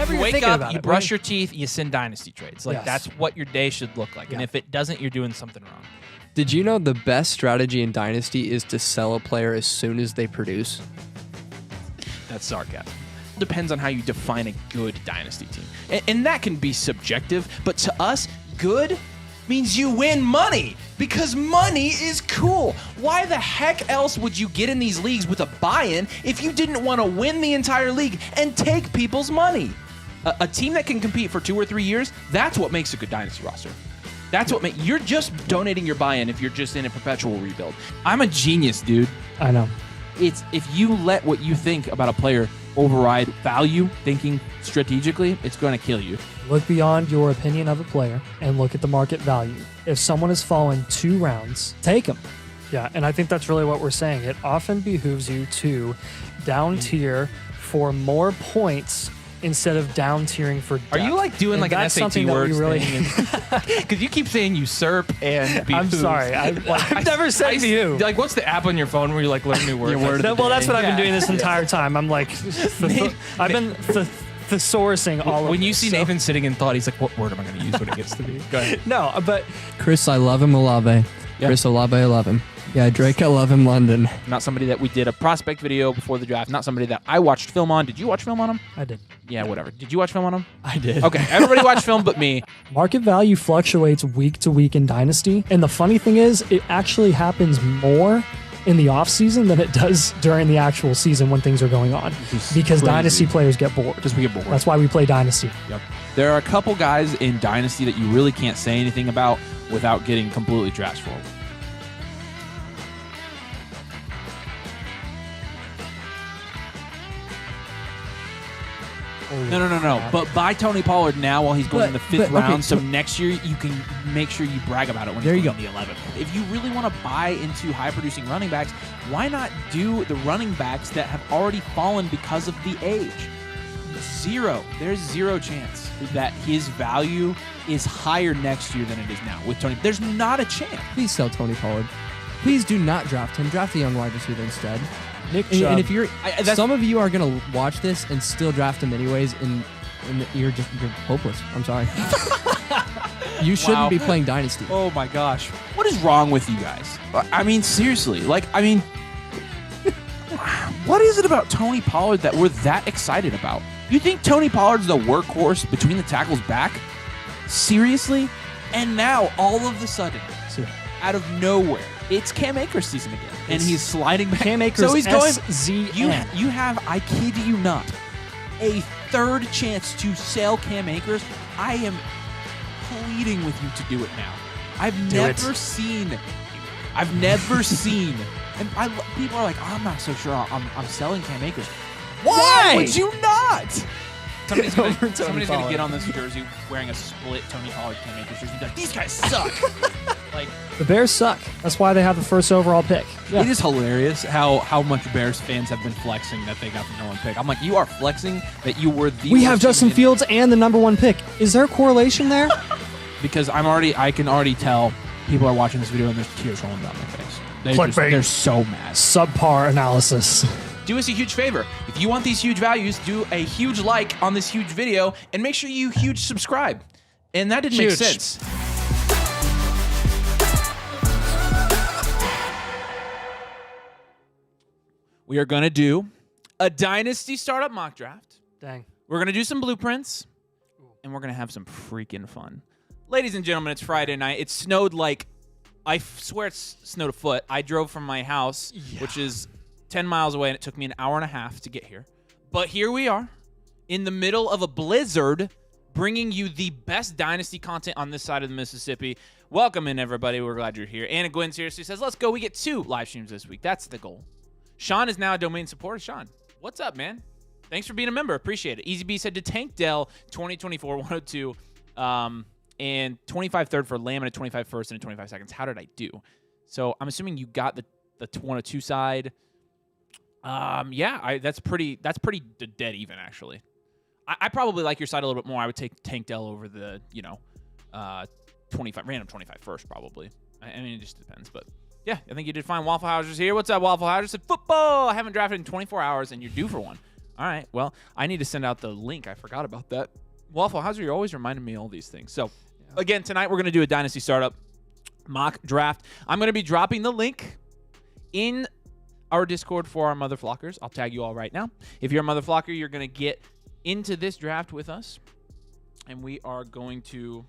whenever you you're wake thinking up, about you it, brush your teeth, you send Dynasty trades. Like, Yes. that's what your day should look like. And Yeah. if it doesn't, you're doing something wrong. Did you know the best strategy in Dynasty is to sell a player as soon as they produce? That's sarcasm. Depends on how you define a good Dynasty team. And that can be subjective, but to us, good means you win money because money is cool. Why the heck else would you get in these leagues with a buy-in if you didn't want to win the entire league and take people's money? A team that can compete for 2 or 3 years, that's what makes a good Dynasty roster. That's what makes you're just donating your buy-in if you're just in a perpetual rebuild. I'm a genius, dude. I know. It's if you let what you think about a player override value, thinking strategically, it's going to kill you. Look beyond your opinion of a player and look at the market value. If someone has fallen 2 rounds, take them. Yeah, and I think that's really what we're saying. It often behooves you to down tier for more points instead of down tiering for depth. Are you like doing And like an that's SAT something that we words really thing? Because you keep saying usurp and behooves. I'm sorry. I've never said you. Like, what's the app on your phone where you like learn new words? Well, that's what I've been Yeah. doing this entire time. I'm like, I've been thesaurusing all of When you this, see so- Nathan sitting in thought, he's like, what word am I going to use when it gets to me? Go ahead. No, but Chris, I love him, Olave. Yeah. Chris Olave, I love him. Yeah, Drake, I love him, London. Not somebody that we did a prospect video before the draft. Not somebody that I watched film on. Did you watch film on him? I did. Yeah, whatever. Did you watch film on him? I did. Okay, everybody watched film but me. Market value fluctuates week to week in Dynasty. And the funny thing is, it actually happens more in the offseason than it does during the actual season when things are going on. Because crazy. Dynasty players get bored. Just we get bored. That's why we play Dynasty. Yep. There are a couple guys in Dynasty that you really can't say anything about without getting completely trash for. No. But buy Tony Pollard now while he's going in the 5th round, so next year you can make sure you brag about it when he's going in the 11th. If you really want to buy into high-producing running backs, why not do the running backs that have already fallen because of the age? There's zero chance that his value is higher next year than it is now with Tony. There's not a chance. Please sell Tony Pollard. Please do not draft him. Draft a young wide receiver instead. Nick And, Chubb. and if you're, some of you are gonna watch this and still draft him anyways, and you're hopeless. I'm sorry. You shouldn't be playing Dynasty. Oh my gosh. What is wrong with you guys? I mean, seriously. What is it about Tony Pollard that we're that excited about? You think Tony Pollard's the workhorse between the tackles back? Seriously? And now, all of a sudden, out of nowhere, it's Cam Akers' season again. And he's sliding back. Cam Akers, so he's going. SZN. You have, I kid you not, a 3rd chance to sell Cam Akers. I am pleading with you to do it now. I've never seen, and people are like, oh, I'm not so sure I'm selling Cam Akers. Why would you not? Somebody's going to get on this jersey wearing a split Tony Pollard Cam Akers jersey and be like, these guys suck. Like, The Bears suck. That's why they have the 1st overall pick. Yeah. It is hilarious how much Bears fans have been flexing that they got the #1 pick. I'm like, you are flexing that you were the We worst have team Justin in- Fields and the #1 pick. Is there a correlation there? Because I can already tell people are watching this video and there's tears rolling down their face. Clickbait. They're so mad. Subpar analysis. Do us a huge favor. If you want these huge values, do a huge like on this huge video and make sure you huge subscribe. And that didn't make Huge. sense. We are going to do a Dynasty startup mock draft. Dang. We're going to do some blueprints, and we're going to have some freaking fun. Ladies and gentlemen, it's Friday night. It snowed like, I swear it's snowed a foot. I drove from my house, which is 10 miles away, and it took me an hour and a half to get here. But here we are, in the middle of a blizzard, bringing you the best Dynasty content on this side of the Mississippi. Welcome in, everybody. We're glad you're here. Anna Gwen seriously says, let's go. We get 2 live streams this week. That's the goal. Sean is now a domain supporter. Sean, what's up, man? Thanks for being a member. Appreciate it. Easy B said to Tank Dell 2024 102 and 25 third for Lamb and a 25 first and a 25 seconds. How did I do? So I'm assuming you got the 102 side. Yeah, that's pretty dead even actually. I probably like your side a little bit more. I would take Tank Dell over the 25 random 25 first probably. I mean it just depends, but. Yeah, I think you did fine. Waffle Houser's here. What's up, Waffle Houser? Said football. I haven't drafted in 24 hours, and you're due for one. All right. Well, I need to send out the link. I forgot about that. Waffle Houser, you're always reminding me of all these things. So, again, tonight we're going to do a Dynasty Startup mock draft. I'm going to be dropping the link in our Discord for our Mother Flockers. I'll tag you all right now. If you're a Mother Flocker, you're going to get into this draft with us, and we are going to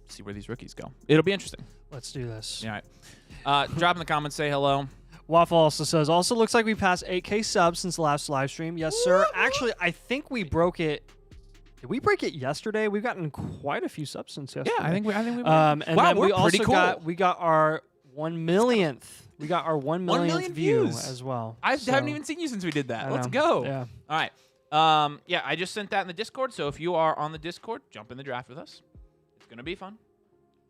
see where these rookies go. It'll be interesting. Let's do this. All right. Drop in the comments, say hello. Waffle also says, also looks like we passed 8K subs since the last live stream. Yes, sir. Actually, I think we broke it. Did we break it yesterday? We've gotten quite a few subs since yesterday. Yeah, I think we and wow, then we're we also pretty cool. we got our 1 millionth. We got our 1 millionth view views as well. I haven't even seen you since we did that. Let's know. go. Yeah. All right. Yeah, I just sent that in the Discord. So if you are on the Discord, jump in the draft with us. It's gonna be fun.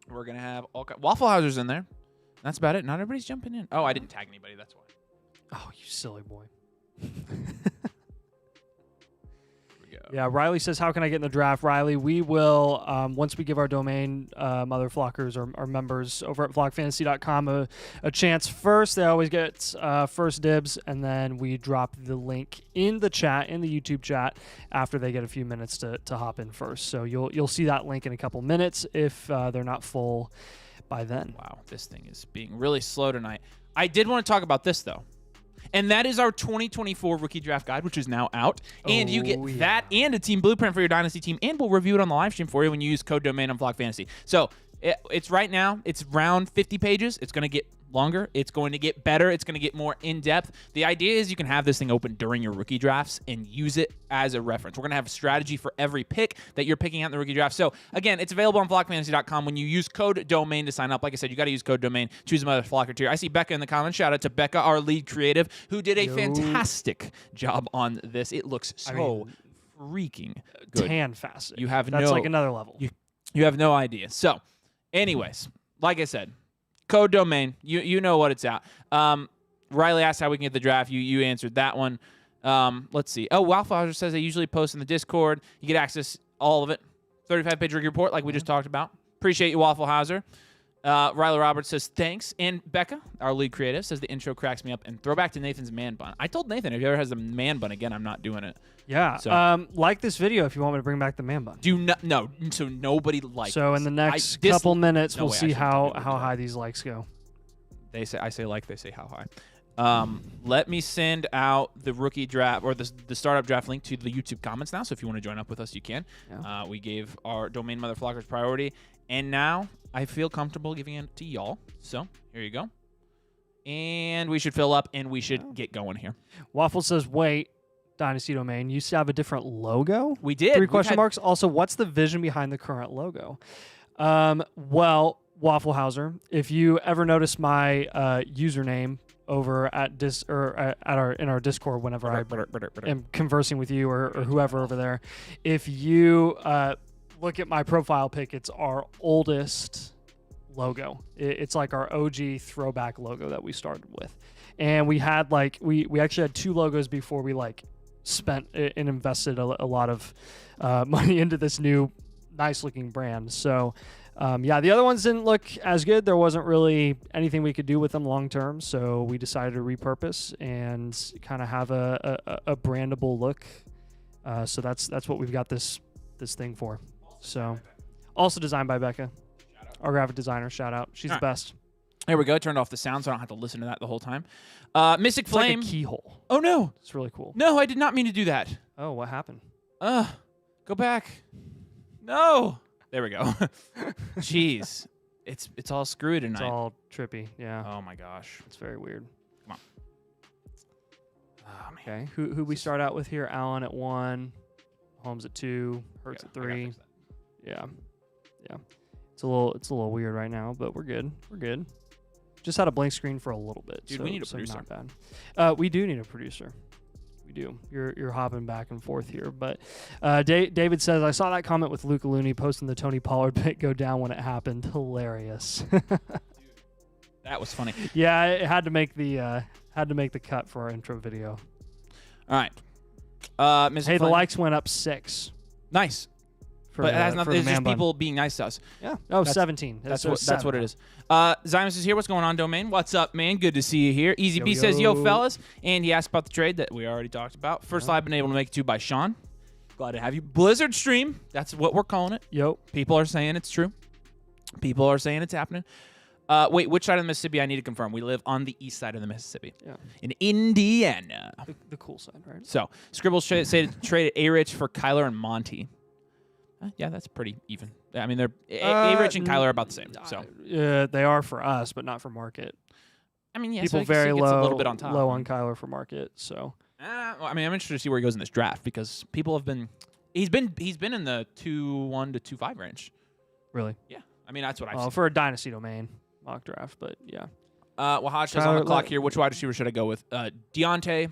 We're gonna have all Waffle Houser's in there. That's about it. Not everybody's jumping in. Oh, I didn't tag anybody. That's why. Oh, you silly boy. Here we go. Yeah, Riley says, how can I get in the draft? Riley, we will, once we give our domain, Mother Flockers or our members over at flockfantasy.com a chance first. They always get first dibs, and then we drop the link in the chat, in the YouTube chat, after they get a few minutes to hop in first. So you'll see that link in a couple minutes if they're not full by then. Wow, this thing is being really slow tonight. I did want to talk about this, though. And that is our 2024 Rookie Draft Guide, which is now out. And you get that and a team blueprint for your Dynasty team, and we'll review it on the live stream for you when you use code domain on Flock Fantasy. So it's right now, it's around 50 pages. It's going to get longer. It's going to get better. It's going to get more in-depth. The idea is you can have this thing open during your rookie drafts and use it as a reference. We're going to have a strategy for every pick that you're picking out in the rookie draft. So, again, it's available on flockfantasy.com. When you use code domain to sign up, like I said, you got to use code domain. Choose a Mother Flocker tier. I see Becca in the comments. Shout out to Becca, our lead creative, who did a fantastic job on this. It looks so freaking good. Tan-fastic. You have That's like another level. You have no idea. So, anyways, like I said, code domain. You know what it's at. Riley asked how we can get the draft. You answered that one. Let's see. Oh, Waffle Houser says they usually post in the Discord. You get access all of it. 35-page rookie report like we just talked about. Appreciate you, Waffle Houser. Riley Roberts says thanks. And Becca, our lead creative, says the intro cracks me up. And throwback to Nathan's man bun. I told Nathan if he ever has a man bun again, I'm not doing it. Yeah. So. Like this video if you want me to bring back the man bun. No. So nobody likes. So in the next couple minutes, we'll see how high these likes go. I say like, they say how high. Let me send out the rookie draft or the startup draft link to the YouTube comments now. So if you want to join up with us, you can. Yeah. We gave our domain Mother Flockers priority, and now I feel comfortable giving it to y'all. So here you go. And we should fill up, and we should get going here. Waffle says, wait, Dynasty domain, you used to have a different logo? We did. 3 question marks. Also, what's the vision behind the current logo? Well, Waffle Houser, if you ever notice my username over at in our Discord whenever I am conversing with you or whoever over there, if you look at my profile pic, it's our oldest logo. It's like our OG throwback logo that we started with. And we had we actually had 2 logos before we spent and invested a lot of money into this new nice looking brand. So yeah, the other ones didn't look as good. There wasn't really anything we could do with them long term, so we decided to repurpose and kind of have a brandable look. So that's what we've got this thing for. So also designed by Becca, our graphic designer. Shout out, she's the best. There we go. Turned off the sound so I don't have to listen to that the whole time. Mystic Flame. Like a keyhole. Oh no, it's really cool. No, I did not mean to do that. Oh, what happened? Go back. No. There we go. Jeez. It's all screwed tonight. It's all trippy, yeah. Oh my gosh. It's very weird. Come on. Oh, man. Okay. Who we start out with here? Allen at 1, Holmes at 2, Hurts at 3. Yeah. Yeah. It's a little weird right now, but we're good. We're good. Just had a blank screen for a little bit. Dude, we need a producer. Not bad. We do need a producer. We do. You're hopping back and forth here, but David says, I saw that comment with Luke Looney posting the Tony Pollard pick go down when it happened. Hilarious. Dude, that was funny. Yeah, it had to make the cut for our intro video. All right, Hey, the likes went up 6. Nice. For, But it has for nothing. the It's just man bun. people being nice to us. Yeah. Oh, That's- 17. That's So what it 7. is. Zymus is here. What's going on, Domain? What's up, man? Good to see you here. Easy Yo, B says, yo, yo. fellas. And he asked about the trade that we already talked about. First I've been able to make it to by Sean. Glad to have you. Blizzard Stream. That's what we're calling it. Yo. People are saying it's true. People are saying it's happening. Wait, which side of the Mississippi? I need to confirm. We live on the east side of the Mississippi. Yeah. In Indiana. The cool side, right? So, Scribbles say to trade A-Rich for Kyler and Monty. Yeah, that's pretty even. I mean, they're A-Rich and Kyler are about the same. So, they are for us, but not for market. I mean, yeah, People so very he gets low, a little bit on top. low on Kyler for market. So, Well, I mean, I'm interested to see where he goes in this draft because people have been. He's been in the 2.1 to 2.5 range. really, Yeah, I mean that's what I've seen. for a dynasty domain mock draft, but yeah. Well, Hodge says on the Kyler, clock here. Which wide receiver should I go with? Deontay,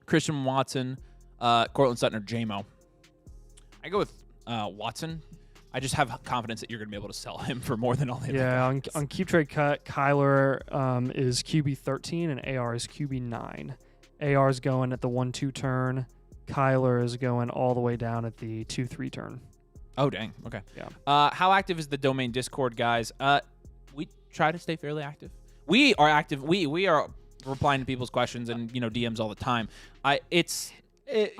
Christian Watson, Cortland Sutton, or J-Mo. I go with Watson. I just have confidence that you're going to be able to sell him for more than all the Yeah, other on Keep Trade Cut, Kyler is QB 13 and AR is QB 9. AR is going at the 1-2 turn. Kyler is going all the way down at the 2-3 turn. Oh, dang. Okay. Yeah. How active is the domain Discord, guys? We try to stay fairly active. We are active. We are replying to people's questions and DMs all the time. I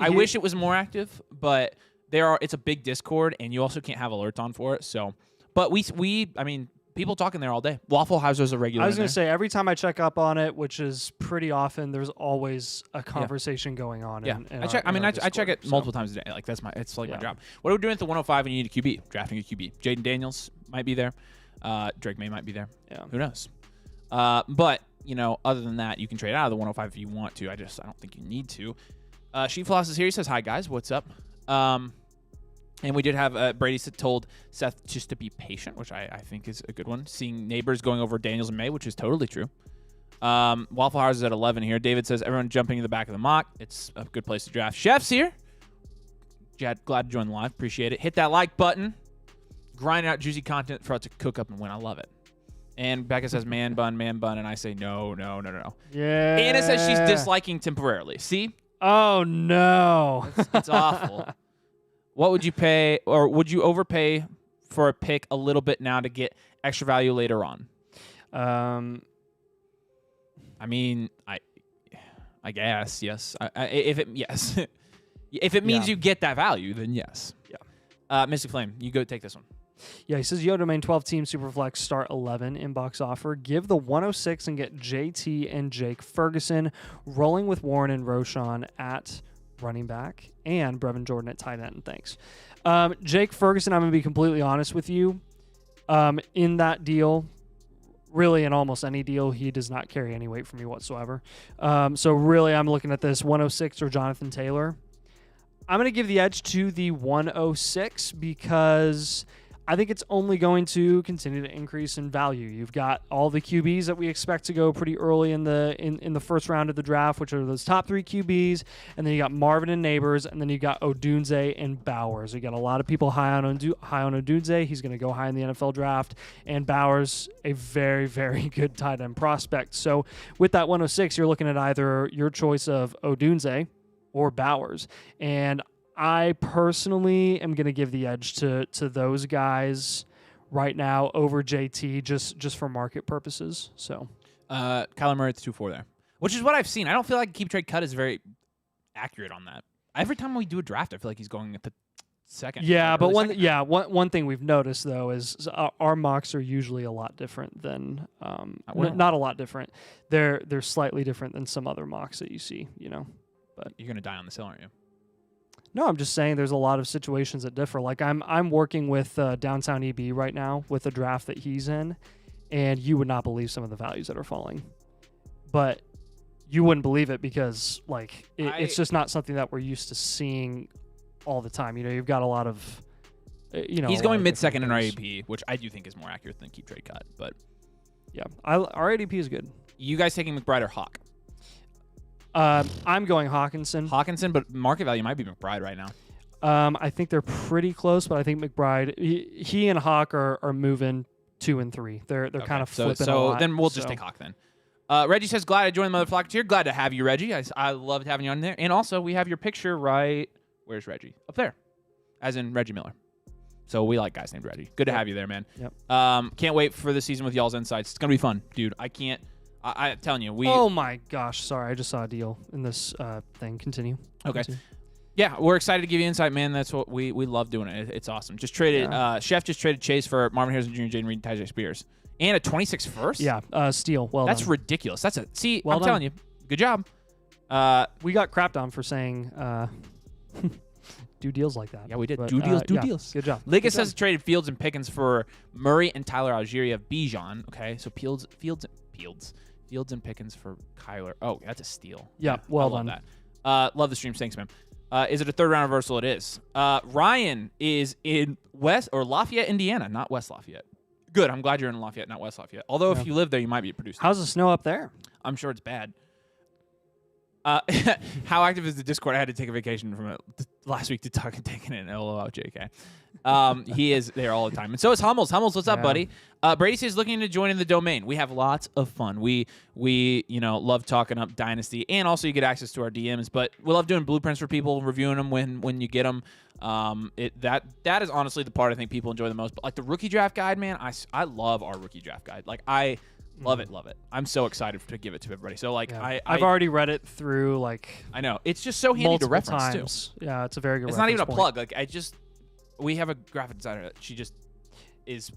wish it was more active, but it's a big Discord and you also can't have alerts on for it. So, but I mean, people talking there all day. Waffle House's a regular. I was going to say, every time I check up on it, which is pretty often, there's always a conversation going on. Yeah, in I check. our I check it Discord, multiple times a day. Like it's my job. What are we doing at the 105 when you need a QB? Drafting a QB. Jaden Daniels might be there. Drake May might be there. Yeah. Who knows? But other than that, you can trade out of the 105 if you want to. I don't think you need to. Sheep Floss is here. He says, "Hi guys, what's up?" And we did have Brady told Seth just to be patient, which I think is a good one. Seeing neighbors going over Daniels and May, which is totally true. Waffle House is at 11 here. David says, everyone jumping in the back of the mock. It's a good place to draft. Chef's here. Glad to join the live. Appreciate it. Hit that like button. Grind out juicy content for us to cook up and win. I love it. And Becca says, man bun. And I say, no. Yeah. Anna says she's disliking temporarily. See? Oh, no. It's awful. What would you pay, or would you overpay for a pick a little bit now to get extra value later on? I mean, I guess yes. Yes, if it means you get that value, then yes. Yeah. Mystic Flame, you go take this one. Yeah, he says, Yo, Domain 12 team Superflex start 11 inbox offer. Give the 106 and get JT and Jake Ferguson rolling with Warren and Roshan at running back and Brevin Jordan at tight end. Thanks. Jake Ferguson, I'm going to be completely honest with you. In that deal, really in almost any deal, he does not carry any weight for me whatsoever. So really, I'm looking at this 106 or Jonathan Taylor. I'm going to give the edge to the 106 because I think it's only going to continue to increase in value. You've got all the QBs that we expect to go pretty early in the first round of the draft, which are those top 3 QBs, and then you got Marvin and Neighbors, and then you got Odunze and Bowers. You got a lot of people high on Odunze. He's going to go high in the NFL draft, and Bowers, a very, very good tight end prospect. So with that 106, you're looking at either your choice of Odunze or Bowers, and I personally am going to give the edge to those guys right now over JT just for market purposes. So, Kyler Murray at the 2-4 there, which is what I've seen. I don't feel like Keep Trade Cut is very accurate on that. Every time we do a draft, I feel like he's going at the second. Yeah, but second. one thing we've noticed though is our mocks are usually a lot different than not a lot different. They're slightly different than some other mocks that you see. But You're gonna die on this hill, aren't you? No, I'm just saying there's a lot of situations that differ. Like I'm working with Downtown EB right now with the draft that he's in, and you would not believe some of the values that are falling. But you wouldn't believe it because it's just not something that we're used to seeing all the time. You've got a lot of he's going mid-second in our ADP, which I do think is more accurate than Keep Trade Cut. But yeah, our ADP is good. You guys taking McBride or Hawk? I'm going Hawkinson, but market value might be McBride right now. I think they're pretty close, but I think McBride, he and Hawk are moving 2 and 3. They're okay. Kind of flipping a lot. Then we'll just take Hawk then. Reggie says, glad I joined the Mother Flock here. Glad to have you, Reggie. I loved having you on there. And also, we have your picture right. Where's Reggie? Up there. As in Reggie Miller. So we like guys named Reggie. Good to have you there, man. Yep. Can't wait for the season with y'all's insights. It's gonna be fun, dude. I'm telling you, Oh my gosh! Sorry, I just saw a deal in this thing. Continue. Okay. Yeah, we're excited to give you insight, man. That's what we love doing it. It's awesome. Just traded. Chef just traded Chase for Marvin Harrison Jr., Jaden Reed, Tyjae Spears, and a 26 first. Yeah, steal. Well, that's done. ridiculous. I'm done. telling you, good job. We got crapped on for saying do deals like that. Yeah, we did. But, do deals. Good job. Liga says traded Fields and Pickens for Murray and Tyler Algier of Bijan. Okay, so Fields and Pickens for Kyler. Oh, that's a steal. Yeah, well done. Love that. Love the streams. Thanks, man. Is it a third round reversal? It is. Ryan is in Lafayette, Indiana, not West Lafayette. Good. I'm glad you're in Lafayette, not West Lafayette. Although if you live there, you might be a producer. How's the snow up there? I'm sure it's bad. How active is the Discord? I had to take a vacation from it last week to talk and taking it. LOL, JK. He is there all the time. And so is Hummels. Hummels, what's up, buddy? Brady says looking to join in the domain. We have lots of fun. We love talking up Dynasty, and also you get access to our DMs. But we love doing blueprints for people, reviewing them when you get them. That is honestly the part I think people enjoy the most. But like the rookie draft guide, man, I love our rookie draft guide. Like I love it. I'm so excited to give it to everybody. So like I've already read it through like I know it's just so handy to reference times. Too. Yeah, it's a very good. It's not even a plug. Like we have a graphic designer that she just is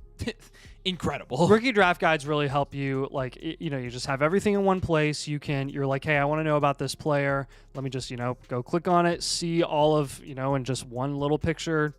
incredible. Rookie draft guides really help you. Like you just have everything in one place. You're like, hey, I want to know about this player. Let me just go click on it, see all of in just one little picture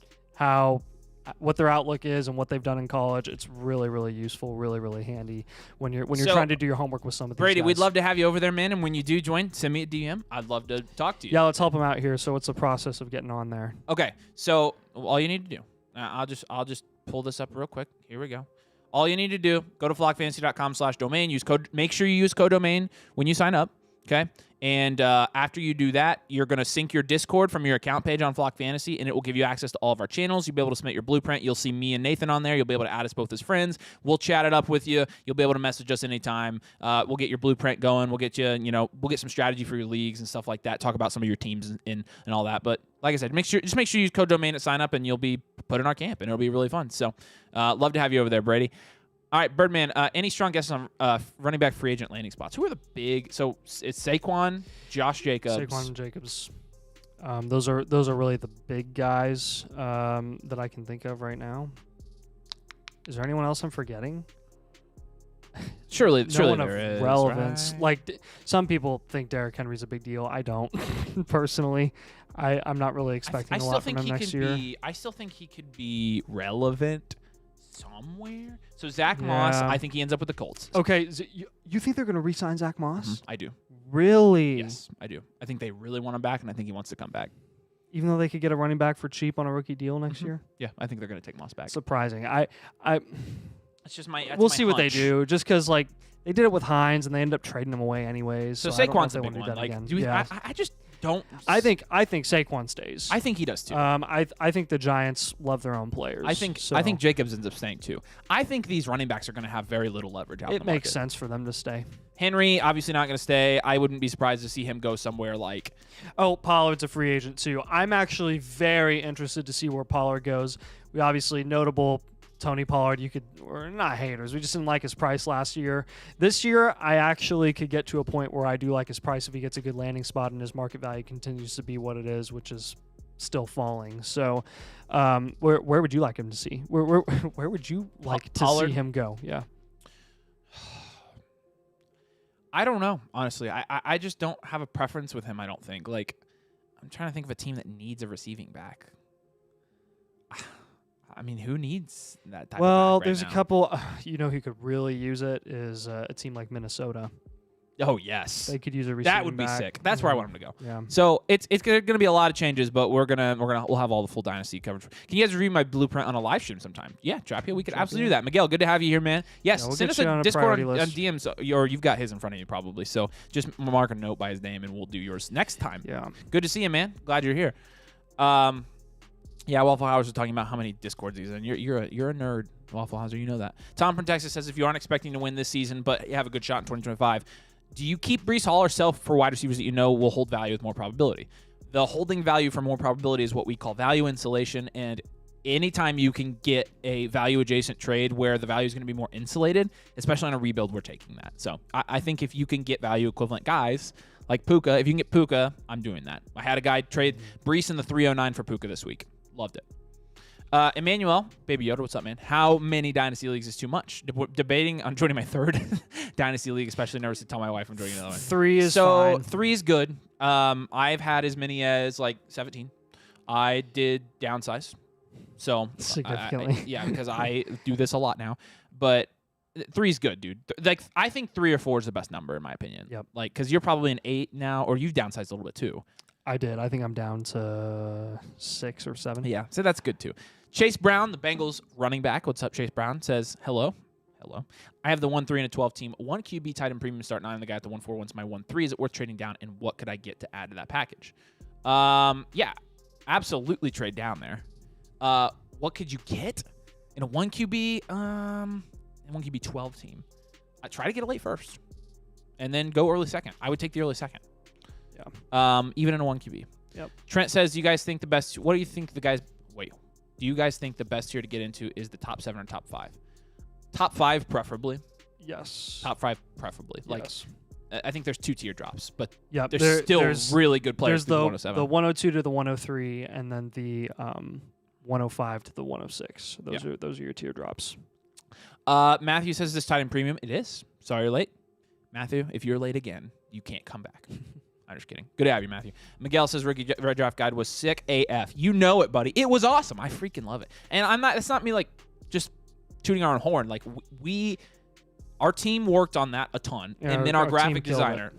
what their outlook is and what they've done in college. It's really, really useful, really, really handy when you're trying to do your homework with some of these Brady, guys. we'd love to have you over there, man. And when you do join, send me a DM. I'd love to talk to you. Yeah, let's help them out here. So what's the process of getting on there? Okay, so all you need to do, I'll just pull this up real quick. Here we go. All you need to do, go to flockfantasy.com/domain. Make sure you use code domain when you sign up. Okay. And after you do that, you're going to sync your Discord from your account page on Flock Fantasy, and it will give you access to all of our channels. You'll be able to submit your blueprint. You'll see me and Nathan on there. You'll be able to add us both as friends. We'll chat it up with you. You'll be able to message us anytime. We'll get your blueprint going. We'll get you, we'll get some strategy for your leagues and stuff like that. Talk about some of your teams and all that. But like I said, just make sure you use code domain at sign up, and you'll be put in our camp, and it'll be really fun. So love to have you over there, Brady. All right, Birdman, any strong guesses on running back free agent landing spots? Who are the big – so it's Saquon, Josh Jacobs. Saquon and Jacobs. Those are really the big guys that I can think of right now. Is there anyone else I'm forgetting? Surely no one there of is, relevance. right? Like some people think Derrick Henry's a big deal. I don't personally. I'm not really expecting a lot from him next year. I still think he could be relevant somewhere. So Zach Moss, I think he ends up with the Colts. Okay, you think they're going to re-sign Zach Moss? Mm-hmm. I do. Really? Yes, I do. I think they really want him back, and I think he wants to come back. Even though they could get a running back for cheap on a rookie deal next year? Yeah, I think they're going to take Moss back. Surprising. It's just my. We'll see what they do. Just because like they did it with Hines, and they ended up trading him away anyways. So I don't know Saquon's if the they big want to do one. that again. I just don't. I think Saquon stays. I think he does too. I think the Giants love their own players. I think Jacobs ends up staying too. I think these running backs are going to have very little leverage out in the market. It makes sense for them to stay. Henry obviously not going to stay. I wouldn't be surprised to see him go somewhere like. Oh, Pollard's a free agent too. I'm actually very interested to see where Pollard goes. We obviously notable Tony Pollard. We're not haters. We just didn't like his price last year. This year, I actually could get to a point where I do like his price if he gets a good landing spot and his market value continues to be what it is, which is still falling. So, where would you like him to see? Where would you like to see him go? Yeah. I don't know, honestly. I just don't have a preference with him, I don't think. Like, I'm trying to think of a team that needs a receiving back. I mean, who needs that type of back right there's now? a couple. Who could really use it is a team like Minnesota. Oh, yes. They could use a receiving That would be back. sick. That's where I want him to go. Yeah. So it's going to be a lot of changes, but we'll have all the full Dynasty coverage. Can you guys review my blueprint on a live stream sometime? Yeah, Trapia, we could absolutely do that. Miguel, good to have you here, man. Yes, we'll send get us you on a a Discord priority on list. DMs, or you've got his in front of you probably. So just mark a note by his name, and we'll do yours next time. Yeah. Good to see you, man. Glad you're here. Yeah, Waffle House was talking about how many Discords he's in. You're a nerd, Waffle House. You know that. Tom from Texas says if you aren't expecting to win this season, but you have a good shot in 2025, do you keep Breece Hall or sell for wide receivers that you know will hold value with more probability? The holding value for more probability is what we call value insulation, and anytime you can get a value adjacent trade where the value is going to be more insulated, especially on a rebuild, we're taking that. So I think if you can get value equivalent guys like Puka, if you can get Puka, I'm doing that. I had a guy trade Brees in the 309 for Puka this week. Loved it. Emmanuel, Baby Yoda, what's up, man? How many Dynasty leagues is too much? Debating on joining my third Dynasty league, especially nervous to tell my wife I'm joining another one. 3 is fine. 3 is good. I've had as many as like 17. I did downsize. So Significantly. yeah, because I do this a lot now. But 3 is good, dude. Like I think 3 or 4 is the best number in my opinion. Yep. Like because you're probably an 8 now, or you've downsized a little bit too. I did. I think I'm down to 6 or 7. Yeah, so that's good too. Chase Brown, the Bengals running back. What's up, Chase Brown? Says hello. Hello. I have the 1-3 and a 12 team. 1 QB tight end premium start 9. The guy at the 1-4 wants my 1-3. Is it worth trading down? And what could I get to add to that package? Yeah, absolutely trade down there. What could you get in a 1 QB? And 1 QB 12 team. I try to get a late first, and then go early second. I would take the early second. Yeah. Even in a 1 QB. Yep. Trent says, "Do you guys think the best? What do you think the guys? Wait, do you guys think the best tier to get into is the top 7 or top 5? Top 5 preferably. Yes. Top 5 preferably. Yes. Like, I think there's 2 tier drops, but yeah, there's still really good players. There's through the 107. the 102 to the 103, and then the 105 to the 106. Those are your teardrops. Matthew says this tight end premium. It is. Sorry you're late, Matthew. If you're late again, you can't come back. I'm just kidding. Good to have you, Matthew. Miguel says rookie red draft guide was sick AF. You know it, buddy. It was awesome. I freaking love it. And I'm not. It's not me like just tooting our own horn. Like our team worked on that a ton, Yeah, and then our graphic team killed designer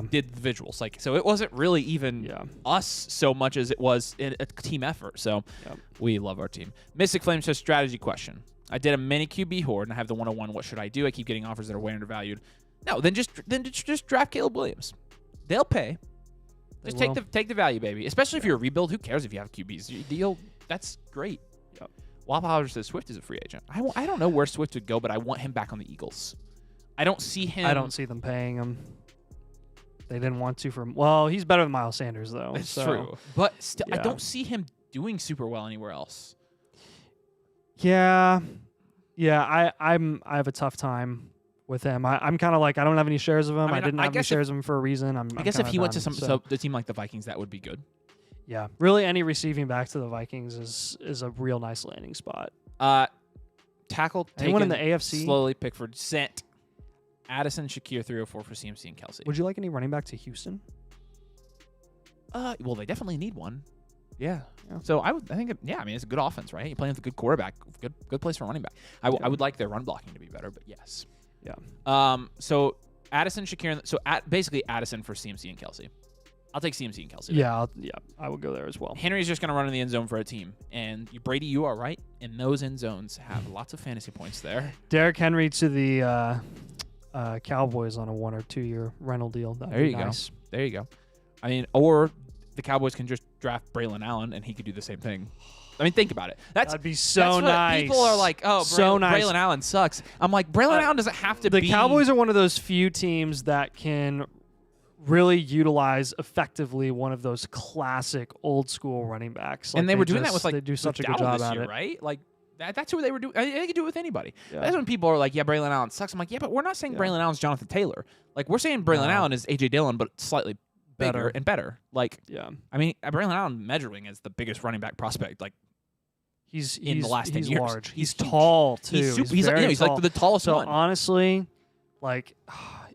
did the visuals. Like so, it wasn't really even us so much as it was a team effort. So we love our team. Mystic Flame says strategy question. I did a mini QB horde and I have the 101. What should I do? I keep getting offers that are way undervalued. No, then just draft Caleb Williams. They'll pay. Just take the value, baby. Especially if you're a rebuild. Who cares if you have QBs? That's great. Yep. Waffle House says Swift is a free agent. I don't know where Swift would go, but I want him back on the Eagles. I don't see him. I don't see them paying him. They didn't want to Well, he's better than Miles Sanders, though. It's true. But still, I don't see him doing super well anywhere else. Yeah. I have a tough time with him. I'm kind of like, I don't have any shares of him. I didn't have any shares of him for a reason. I guess if he went to the team like the Vikings, that would be good. Yeah. Really, any receiving back to the Vikings is a real nice landing spot. Tackle anyone taken in the AFC? Slowly Pickford sent. Addison, Shakir 304 for CMC and Kelsey. Would you like any running back to Houston? Well, they definitely need one. Yeah. So I think it's a good offense, right? You're playing with a good quarterback, good place for running back. I would like their run blocking to be better, but yes. Yeah. So Addison, Shakir, basically Addison for CMC and Kelsey. I'll take CMC and Kelsey. Yeah, I would go there as well. Henry's just going to run in the end zone for a team. And Brady, you are right. And those end zones have lots of fantasy points there. Derrick Henry to the Cowboys on a 1 or 2 year rental deal. There you go. There you go. I mean, or the Cowboys can just draft Braylon Allen and he could do the same thing. I mean, think about it. That'd be so nice. People are like, oh, Braylon Allen sucks. I'm like, Braylon Allen doesn't have to be. The Cowboys are one of those few teams that can really utilize effectively one of those classic old school running backs. And they were doing that with they do such a good job at it, right? Like that's what they were doing. They could do it with anybody. Yeah. That's when people are like, yeah, Braylon Allen sucks. I'm like, yeah, but we're not saying Braylon Allen's Jonathan Taylor. Like we're saying Braylon Allen is AJ Dillon, but slightly bigger and better. Like, I mean, Braylon Allen measuring as the biggest running back prospect. Like. He's in the last 10 years. Large. He's tall too. He's like the tallest one. So honestly, like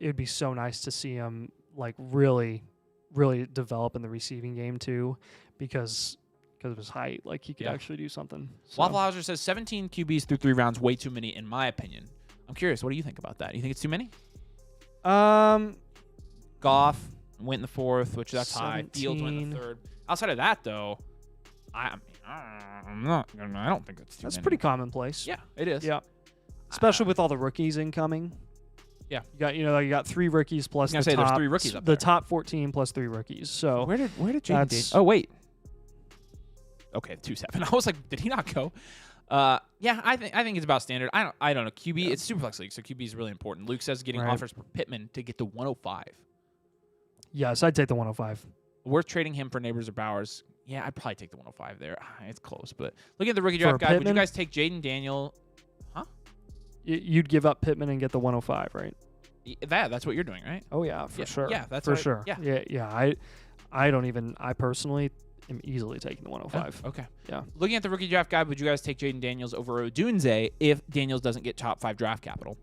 it would be so nice to see him like really, really develop in the receiving game too, because of his height. Like he could actually do something. So. Waffle Hauser says 17 QBs through 3 rounds, way too many in my opinion. I'm curious, what do you think about that? You think it's too many? Goff went in the 4th, which that's 17. High. Fields went in the 3rd. Outside of that though, I don't think that's too many. Pretty commonplace. Yeah, it is. Yeah, especially with all the rookies incoming. Yeah, you got 3 rookies plus there's 3 rookies up there. The top 14 plus 3 rookies. So where did Jaden Daniels? Oh wait. Okay, 2-7. I was like, did he not go? Yeah, I think it's about standard. I don't know. QB, it's super flex league, so QB is really important. Luke says getting offers for Pittman to get to 105. Yes, I'd take the 105. Worth trading him for Neighbors or Bowers. Yeah, I'd probably take the 105 there. It's close, but looking at the rookie For draft guide, would you Pittman? guys take Jaden Daniel? You'd give up Pittman and get the 105, right? That's what you're doing, right? Oh yeah, for Yeah, sure. yeah, that's for what I- sure. yeah. yeah. I don't even. I personally am easily taking the 105. Okay. Yeah. Looking at the rookie draft guide, would you guys take Jaden Daniels over Odunze if Daniels doesn't get top 5 draft capital?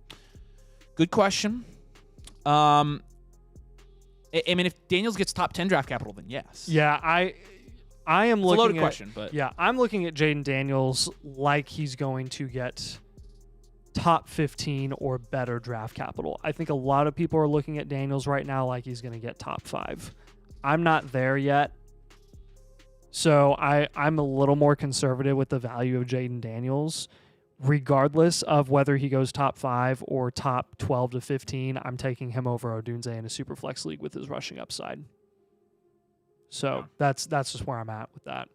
Good question. I mean, if Daniels gets top 10 draft capital, then yes. Yeah, I am It's a looking loaded at question, but yeah, I'm looking at Jaden Daniels like he's going to get top 15 or better draft capital. I think a lot of people are looking at Daniels right now like he's going to get top 5. I'm not there yet. So I'm a little more conservative with the value of Jaden Daniels. Regardless of whether he goes top 5 or top 12 to 15, I'm taking him over Odunze in a super flex league with his rushing upside. So that's just where I'm at with that.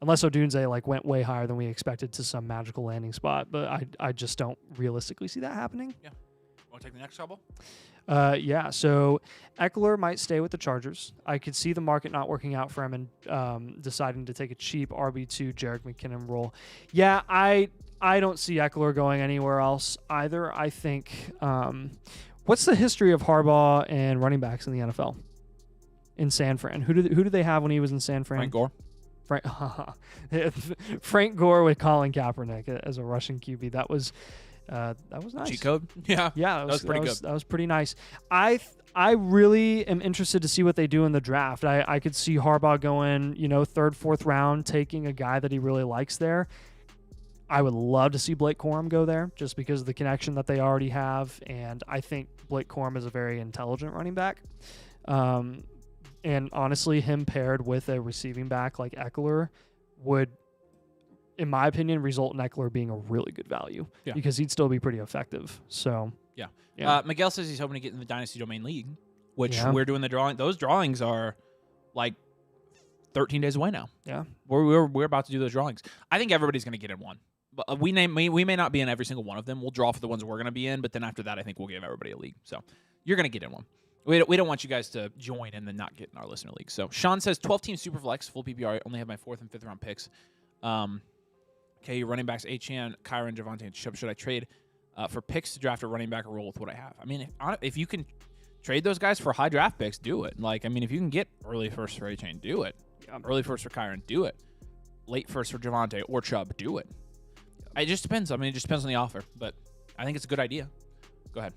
Unless Odunze like went way higher than we expected to some magical landing spot, but I just don't realistically see that happening. Yeah. Want to take the next couple? Yeah, so Eckler might stay with the Chargers. I could see the market not working out for him and deciding to take a cheap RB2 Jerick McKinnon role. Yeah, I don't see Eckler going anywhere else either. I think what's the history of Harbaugh and running backs in the NFL? In San Fran, who do they have when he was in San Fran? Frank Gore. Frank Gore with Colin Kaepernick as a Russian QB. That was nice. Cheat code. Yeah. Yeah, that was pretty good. That was pretty nice. I really am interested to see what they do in the draft. I could see Harbaugh going, 3rd, 4th round, taking a guy that he really likes there. I would love to see Blake Corum go there just because of the connection that they already have, and I think Blake Corum is a very intelligent running back. And honestly, him paired with a receiving back like Eckler would, in my opinion, result in Eckler being a really good value because he'd still be pretty effective. So yeah. Miguel says he's hoping to get in the Dynasty Domain League, which Yeah. we're doing the drawing. Those drawings are like 13 days away now. Yeah. We're about to do those drawings. I think everybody's going to get in one. But we may not be in every single one of them. We'll draw for the ones we're going to be in, but then after that, I think we'll give everybody a league. So you're going to get in one. We don't want you guys to join and then not get in our listener league. So Sean says 12-team Superflex, full PPR. I only have my 4th and 5th round picks. Okay, your running backs, Achane, Kyron, Javonte, and Chubb. Should I trade for picks to draft a running back or roll with what I have? I mean, if you can trade those guys for high draft picks, do it. Like, I mean, if you can get early first for Achane, do it. Early first for Kyron, do it. Late first for Javonte or Chubb, do it. It just depends. I mean, it just depends on the offer, but I think it's a good idea. Go ahead.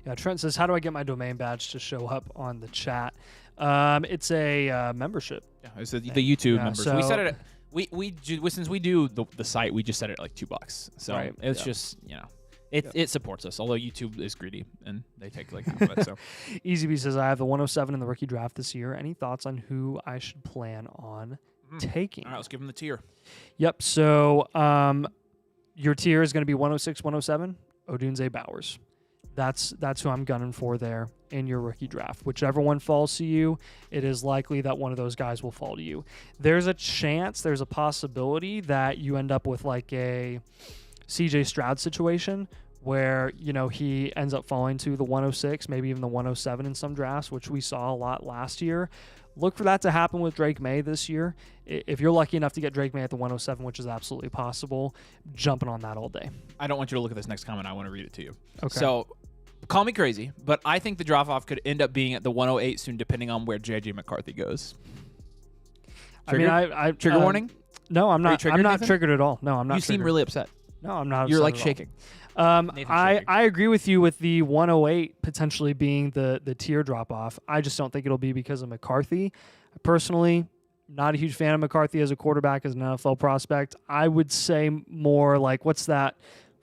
Yeah, Trent says, how do I get my domain badge to show up on the chat? It's a membership. Yeah, it's the YouTube members. so- We set it at, since we do the site, we just set it at like $2. So Right, it's yeah. just, it supports us, although YouTube is greedy and they take like half of it. So Easy B says, I have the 107 in the rookie draft this year. Any thoughts on who I should plan on taking? all right, let's give them the tier. Yep. So your tier is going to be 106, 107, Odunze Bowers. That's who I'm gunning for there in your rookie draft. Whichever one falls to you, it is likely that one of those guys will fall to you. There's a chance, there's a possibility that you end up with like a CJ Stroud situation where, he ends up falling to the 106, maybe even the 107 in some drafts, which we saw a lot last year. Look for that to happen with Drake May this year. If you're lucky enough to get Drake May at the 107, which is absolutely possible, jumping on that all day. I don't want you to look at this next comment. I want to read it to you. Okay. So call me crazy, but I think the drop-off could end up being at the 108 soon, depending on where J.J. McCarthy goes. Triggered? I Trigger warning? No, I'm not. triggered, I'm not Nathan? triggered at all. No, I'm not. You seem triggered. really upset. No, I'm not. You're upset like at all. shaking. Nathan's shaking. I agree with you with the 108 potentially being the tier drop off. I just don't think it'll be because of McCarthy. Personally, not a huge fan of McCarthy as a quarterback, as an NFL prospect. I would say more like, what's that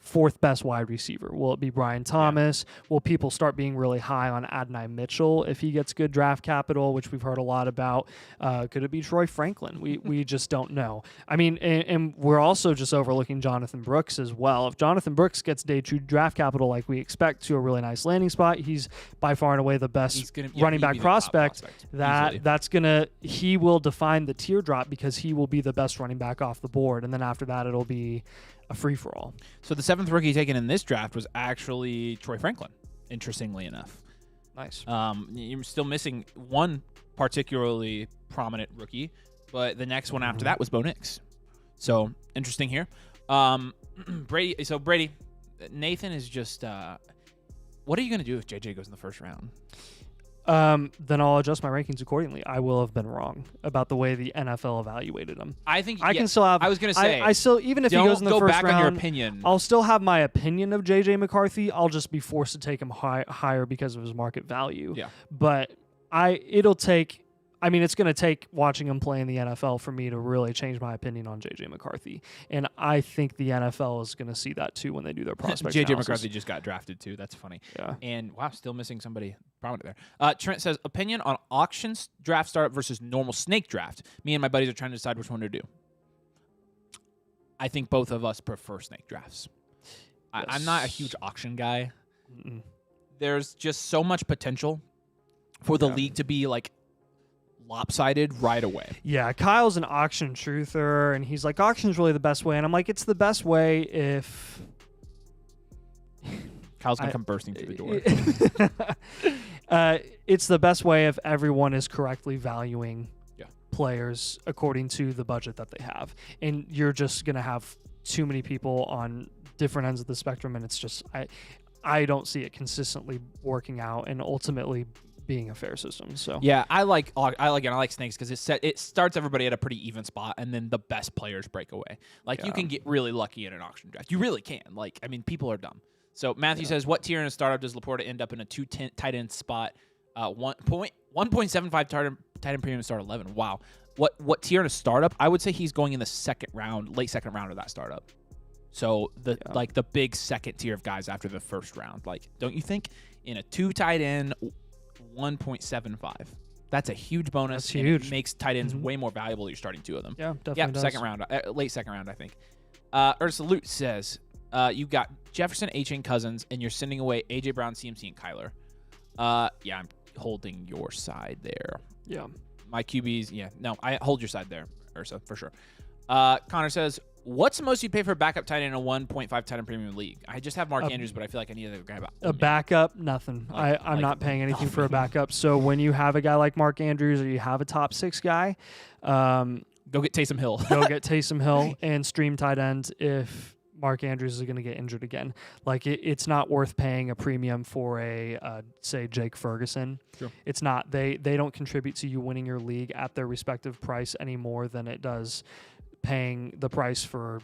4th best wide receiver? Will it be Brian Thomas? Will people start being really high on Adonai Mitchell if he gets good draft capital, which we've heard a lot about? Could it be Troy Franklin? We just don't know. I mean, and we're also just overlooking Jonathan Brooks as well. If Jonathan Brooks gets day 2 draft capital like we expect to a really nice landing spot, he's by far and away the best running back prospect. He will define the teardrop because he will be the best running back off the board. And then after that, it'll be a free-for-all. So the 7th rookie taken in this draft was actually Troy Franklin, interestingly enough. Nice. You're still missing one particularly prominent rookie, but the next one after that was Bo Nix. So interesting here. Brady. So Brady, Nathan is just. What are you going to do if JJ goes in the first round? Then I'll adjust my rankings accordingly. I will have been wrong about the way the NFL evaluated him. I think I can still have. I was going to say. I still, even if he goes in the go first back round, on your opinion. I'll still have my opinion of JJ McCarthy. I'll just be forced to take him higher because of his market value. Yeah. But it'll take. I mean, it's going to take watching him play in the NFL for me to really change my opinion on JJ McCarthy. And I think the NFL is going to see that too when they do their prospect JJ analysis. McCarthy just got drafted too. That's funny. Yeah. And wow, still missing somebody prominent there. Trent says, opinion on auctions draft startup versus normal snake draft. Me and my buddies are trying to decide which one to do. I think both of us prefer snake drafts. Yes. I'm not a huge auction guy. Mm-mm. There's just so much potential for the league to be like lopsided right away. Yeah, Kyle's an auction truther, and he's like, auction's really the best way. And I'm like, it's the best way if... Kyle's going to come bursting through the door. It's the best way if everyone is correctly valuing Yeah. players according to the budget that they have. And you're just going to have too many people on different ends of the spectrum, and it's just... I don't see it consistently working out and ultimately being a fair system. So yeah, I like snakes because it starts everybody at a pretty even spot, and then the best players break away. Like you can get really lucky in an auction draft. You really can. Like, I mean, people are dumb. So Matthew says, what tier in a startup does Laporta end up in a 2 tight end spot? 1.75 tight end premium to start 11. Wow. What tier in a startup? I would say he's going in the second round, late second round of that startup. So the big second tier of guys after the first round. Like, don't you think in a 2 tight end 1.75? That's a huge bonus. That's huge. It makes tight ends way more valuable. You're starting 2 of them. Yeah, definitely. Second round, late second round, I think. Ursa Lute says, you got Jefferson, H.N. Cousins, and you're sending away A.J. Brown, CMC, and Kyler. Yeah, I'm holding your side there. Yeah. My QBs, I hold your side there, Ursa, for sure. Connor says, what's the most you pay for a backup tight end in a 1.5 tight end premium league? I just have Mark Andrews, but I feel like I need a guy about a backup. Nothing. I'm not paying anything for a backup. So when you have a guy like Mark Andrews or you have a top 6 guy, go get Taysom Hill. Go get Taysom Hill and stream tight end if Mark Andrews is going to get injured again. Like it's not worth paying a premium for a say Jake Ferguson. Sure. It's not. They don't contribute to you winning your league at their respective price any more than it does paying the price for,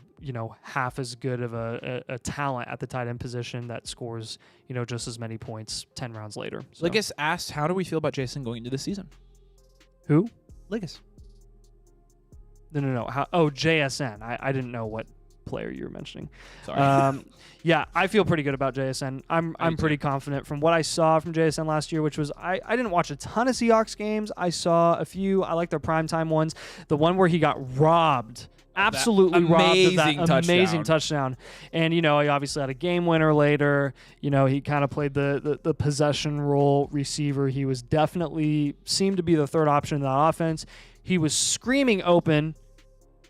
half as good of a talent at the tight end position that scores, just as many points 10 rounds later. So. Liggis asked, how do we feel about Jason going into the season? Who? Liggis. No. JSN. I didn't know what player you were mentioning. Sorry. Yeah, I feel pretty good about JSN. I'm pretty confident from what I saw from JSN last year, which was I didn't watch a ton of Seahawks games. I saw a few. I like their primetime ones. The one where he got robbed. Absolutely robbed of that amazing touchdown. And, he obviously had a game winner later. He kind of played the possession role receiver. He was definitely seemed to be the third option in that offense. He was screaming open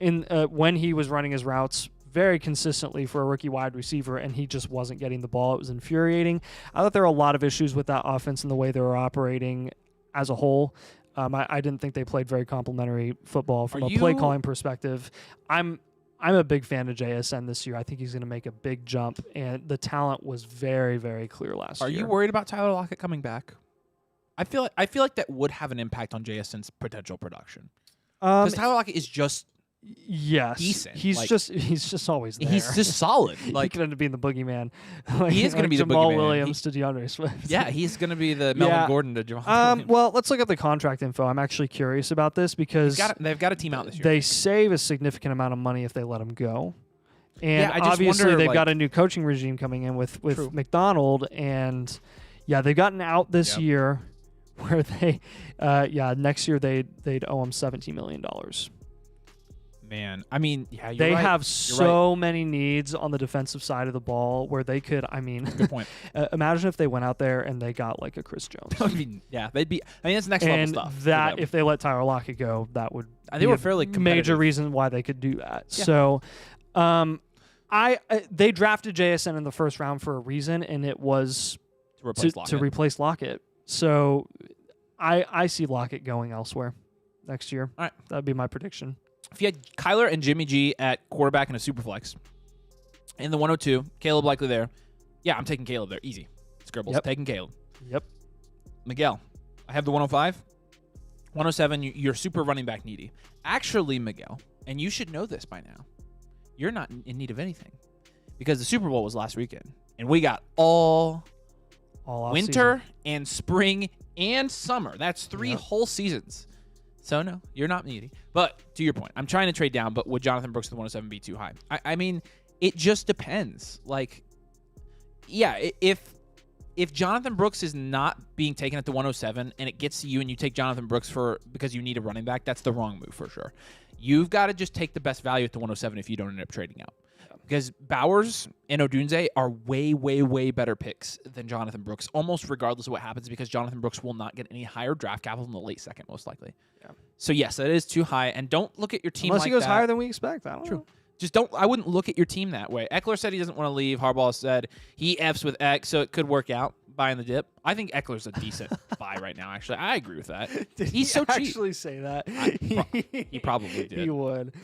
when he was running his routes very consistently for a rookie wide receiver, and he just wasn't getting the ball. It was infuriating. I thought there were a lot of issues with that offense and the way they were operating as a whole. I didn't think they played very complimentary football from a play calling perspective. I'm a big fan of JSN this year. I think he's going to make a big jump, and the talent was very, very clear last year. Are you worried about Tyler Lockett coming back? I feel like that would have an impact on JSN's potential production. Because Tyler Lockett is just decent. He's just always there. He's just solid. Like he could end up being the boogeyman. He is going to be the Jamal boogeyman. Williams to DeAndre Swift. Yeah, he's going to be the Melvin Gordon to Jamal Williams. Well, let's look at the contract info. I'm actually curious about this because they've got a team out this year. They save a significant amount of money if they let him go. And I just obviously wonder, they've got a new coaching regime coming in with McDonald, and they've gotten out this year where they next year they'd owe him $17 million. Man, I mean, they have so many needs on the defensive side of the ball where they could. Good point. Imagine if they went out there and they got like a Chris Jones. They'd be. I mean, that's next level stuff. That if they let Tyler Lockett go, that would they were fairly major reason why they could do that. Yeah. So, they drafted JSN in the first round for a reason, and it was to replace Lockett. So, I see Lockett going elsewhere. next year. All right. That'd be my prediction. If you had Kyler and Jimmy G at quarterback in a super flex, in the 102, Caleb likely there. Yeah, I'm taking Caleb there. Easy. Scribbles. Yep. Taking Caleb. Yep. Miguel, I have the 105. 107, you're super running back needy. Actually, Miguel, and you should know this by now, you're not in need of anything because the Super Bowl was last weekend, and we got all winter and spring and summer. That's 3 whole seasons. So, no, you're not needy. But to your point, I'm trying to trade down, but would Jonathan Brooks at the 107 be too high? I mean, it just depends. Like, yeah, if Jonathan Brooks is not being taken at the 107 and it gets to you and you take Jonathan Brooks because you need a running back, that's the wrong move for sure. You've got to just take the best value at the 107 if you don't end up trading out. Because Bowers and Odunze are way, way, way better picks than Jonathan Brooks, almost regardless of what happens, because Jonathan Brooks will not get any higher draft capital in the late second, most likely. Yeah. So, yes, that is too high. And don't look at your team unless like he goes that. higher than we expect. I don't know. Just I wouldn't look at your team that way. Eckler said he doesn't want to leave. Harbaugh said he F's with X, so it could work out buying the dip. I think Eckler's a decent buy right now, actually. I agree with that. He's so cheap. Actually say that? He probably did. He would.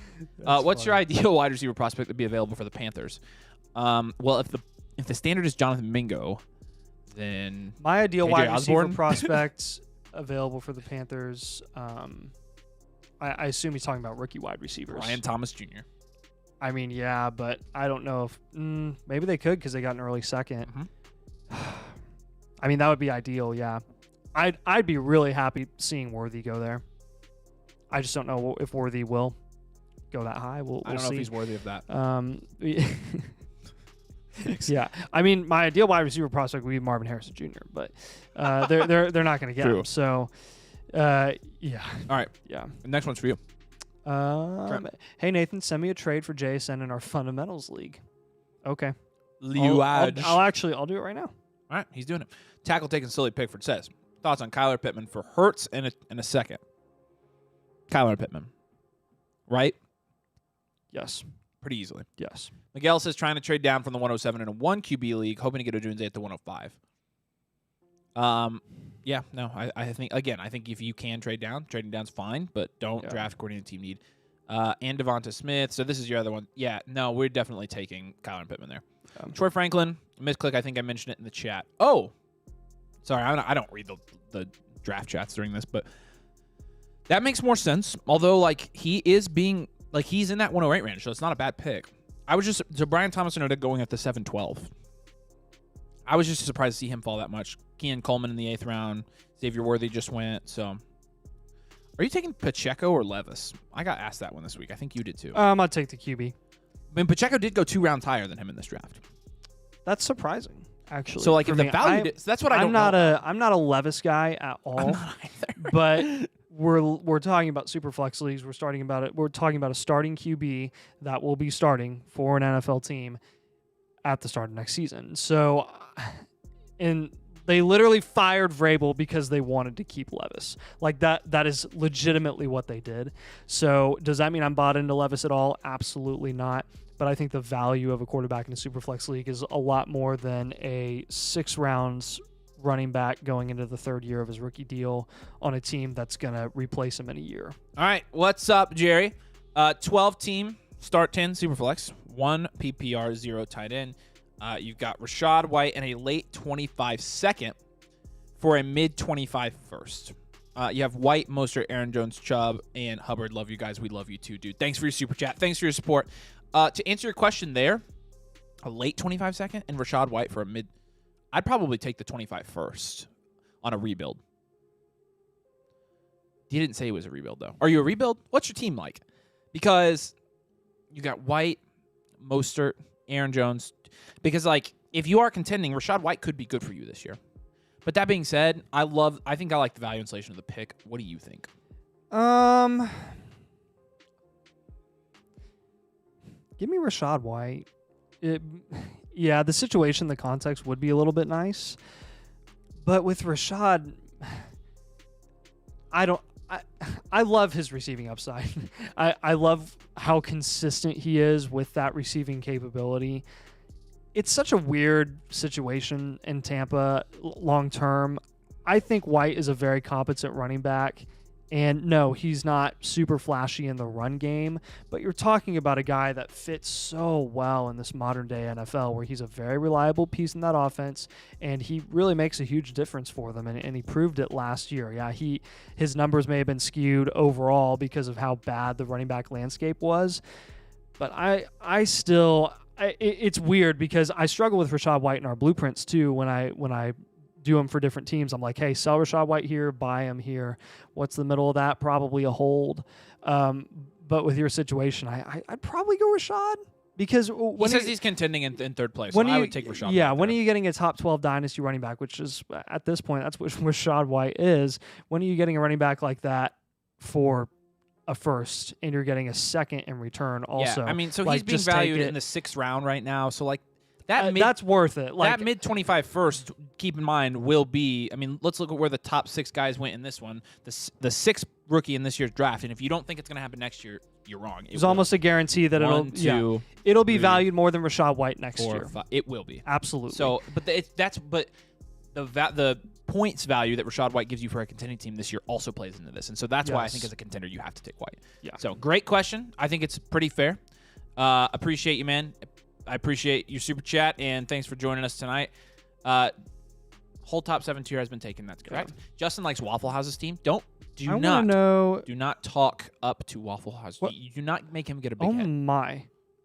What's your ideal wide receiver prospect to be available for the Panthers? Well, if the standard is Jonathan Mingo, then my ideal AJ wide receiver Osborne? prospect available for the Panthers. I assume he's talking about rookie wide receivers. Ryan Thomas Jr. I mean, yeah, but I don't know if maybe they could because they got an early second. Mm-hmm. I mean, that would be ideal. Yeah, I'd be really happy seeing Worthy go there. I just don't know if Worthy will go that high. We'll I don't see. know if he's worthy of that. Yeah, I mean, my ideal wide receiver prospect would be Marvin Harrison Jr., but they're not going to get him. So, yeah. All right. Yeah. The next one's for you. Hey Nathan, send me a trade for JSN in our fundamentals league. Okay. I'll I'll do it right now. All right, he's doing it. Tackle taken Silly Pickford says, thoughts on Kyler Pittman for Hurts in a second. Kyler Pittman. Right? Yes. Pretty easily. Yes. Miguel says trying to trade down from the 107 in a 1 QB league, hoping to get Odunze at the 105. Yeah, no, I think if you can trade down, trading down's fine, but don't draft according to team need. And Devonta Smith. So this is your other one. Yeah, no, we're definitely taking Kyler Pittman there. Troy Franklin, misclick. I think I mentioned it in the chat. Oh, sorry, I don't read the draft chats during this, but that makes more sense. Although, like, he is being like he's in that 108 range, so it's not a bad pick. Brian Thomas Noda going at the 712. I was just surprised to see him fall that much. Kean Coleman in the 8th round. Xavier Worthy just went. So, are you taking Pacheco or Levis? I got asked that one this week. I think you did too. I'll take the QB. I mean, Pacheco did go 2 rounds higher than him in this draft. That's surprising, actually. So, like, if the value, that's what I don't know. I'm not a Levis guy at all. I'm not either. But we're talking about super flex leagues. We're talking about a starting QB that will be starting for an NFL team at the start of next season. So, and they literally fired Vrabel because they wanted to keep Levis. Like that is legitimately what they did. So does that mean I'm bought into Levis at all? Absolutely not. But I think the value of a quarterback in a super flex league is a lot more than a 6 rounds running back going into the 3rd year of his rookie deal on a team that's going to replace him in a year. All right. What's up, Jerry? 12 team, start 10 super flex, 1 PPR, 0 tight end. You've got Rashad White and a late 25 second for a mid 25 first. You have White, Mostert, Aaron Jones, Chubb, and Hubbard. Love you guys. We love you too, dude. Thanks for your super chat. Thanks for your support. To answer your question there, a late 25 second and Rashad White for a mid. I'd probably take the 25 first on a rebuild. He didn't say it was a rebuild, though. Are you a rebuild? What's your team like? Because you got White, Mostert, Aaron Jones. Because, like, if you are contending, Rashad White could be good for you this year. But that being said, I think I like the value inflation of the pick. What do you think? Give me Rashad White. Yeah, the situation, the context would be a little bit nice. But with Rashad, I love his receiving upside. I love how consistent he is with that receiving capability. It's such a weird situation in Tampa long term. I think White is a very competent running back And no, he's not super flashy in the run game, but you're talking about a guy that fits so well in this modern day NFL where he's a very reliable piece in that offense, and he really makes a huge difference for them, and he proved it last year. Yeah, his numbers may have been skewed overall because of how bad the running back landscape was, but it's weird because I struggle with Rachaad White in our blueprints too when I do them for different teams. I'm like, hey, sell Rachaad White here, buy him here. What's the middle of that? Probably a hold. But with your situation, I'd probably go Rachaad because he says he's contending in third place. So I would take Rachaad. Yeah, White when there. are you getting a top 12 dynasty running back, which is at this point that's what Rachaad White is. When are you getting a running back like that for a first and you're getting a second in return also? Yeah, I mean, so like, he's being just take valued it. in the 6th round right now. So like that's worth it. Like that mid 25 first, keep in mind, will be. I mean, let's look at where the top 6 guys went in this one. The 6th rookie in this year's draft, and if you don't think it's going to happen next year, you're wrong. It's almost a guarantee that it'll be valued more than Rachaad White next year. It will be Absolutely. So, but the points value that Rachaad White gives you for a contending team this year also plays into this, and so that's why I think as a contender you have to take White. Yeah. So great question. I think it's pretty fair. Appreciate you, man. I appreciate your super chat, and thanks for joining us tonight. Whole top 7 tier has been taken. That's correct. Yeah. Justin likes Waffle House's team. Do not talk up to Waffle House. You do not make him get a big head.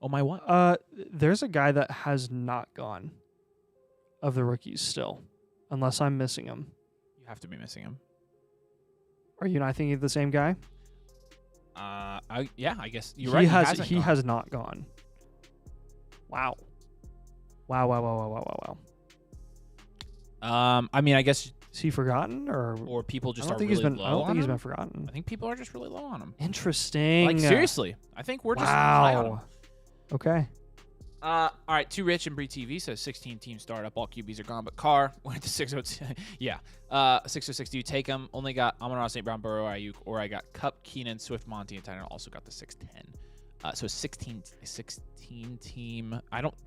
Oh my what? There's a guy that has not gone of the rookies still, unless I'm missing him. You have to be missing him. Are you not thinking of the same guy? I guess you're right. He has not gone. Wow. I mean, I guess is he forgotten or people just I don't think he's been forgotten. I think people are just really low on him. Interesting. Like seriously, I think we're just high on him. Okay. All right, Too Rich and Bree TV says 16 team startup. All QBs are gone, but Carr went to 606. Yeah, 606. Do you take him? Only got Amon-Ra, St. Brown, Burrow, Ayuk, or I got Cup, Keenan, Swift, Monty, and Tyler. Also got the 610. So 16 team.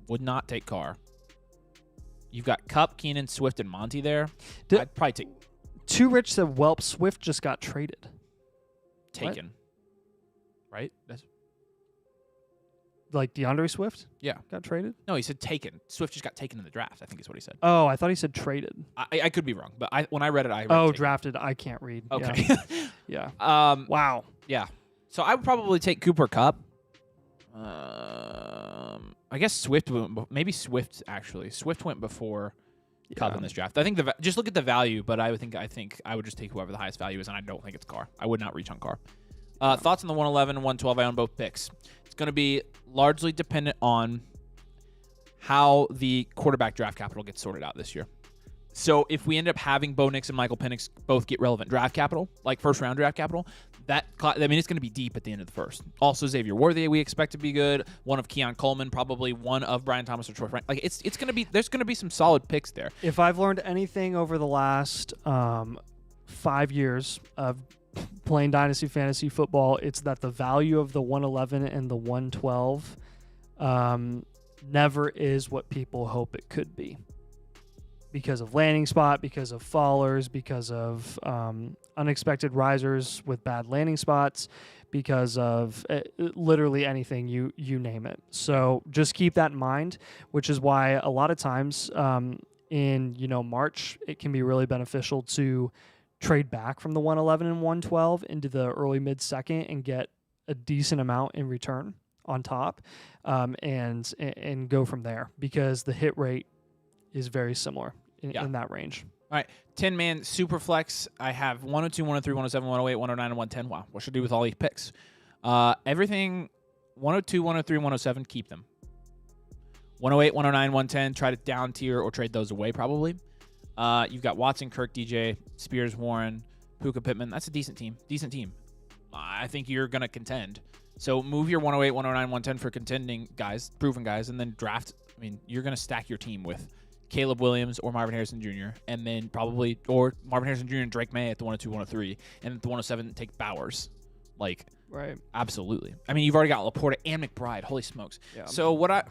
Would not take Carr. You've got Cup, Keenan, Swift, and Monty there. I'd probably take. Too Rich said Welp Swift just got traded. Taken. What? Right? That's like DeAndre Swift? Yeah. Got traded? No, he said taken. Swift just got taken in the draft, I think is what he said. Oh, I thought he said traded. I could be wrong, but when I read it, I read drafted. I can't read. Okay. Yeah. Wow. Yeah. So I would probably take Cooper Kupp. I guess Swift maybe Swift actually. Swift went before Kupp in this draft. I think just look at the value, but I think I would just take whoever the highest value is, and I don't think it's Carr. I would not reach on Carr. Thoughts on the 111 and 112? I own both picks. It's going to be largely dependent on how the quarterback draft capital gets sorted out this year. So if we end up having Bo Nix and Michael Penix both get relevant draft capital, like first-round draft capital, it's going to be deep at the end of the first. Also, Xavier Worthy we expect to be good. One of Keon Coleman, probably one of Brian Thomas or Troy Frank. Like it's going to be there's going to be some solid picks there. If I've learned anything over the last 5 years of playing Dynasty Fantasy Football, it's that the value of the 111 and the 112 never is what people hope it could be. Because of landing spot, because of fallers, because of unexpected risers with bad landing spots, because of literally anything, you name it. So just keep that in mind, which is why a lot of times in March, it can be really beneficial to trade back from the 111 and 112 into the early mid-second and get a decent amount in return on top and go from there because the hit rate is very similar in that range. All right, 10-man Superflex. I have 102, 103, 107, 108, 109, and 110. Wow, what should I do with all these picks? Everything 102, 103, 107, keep them. 108, 109, 110, try to down tier or trade those away probably. You've got Watson, Kirk, DJ, Spears, Warren, Puka, Pittman. That's a decent team. I think you're going to contend. So move your 108, 109, 110 for contending guys, proven guys, and then draft. I mean, you're going to stack your team with Caleb Williams or Marvin Harrison Jr., and then probably, or Marvin Harrison Jr. and Drake May at the 102, 103, and at the 107, take Bowers. Like, right. Absolutely. I mean, you've already got Laporta and McBride. Holy smokes. Yeah. So what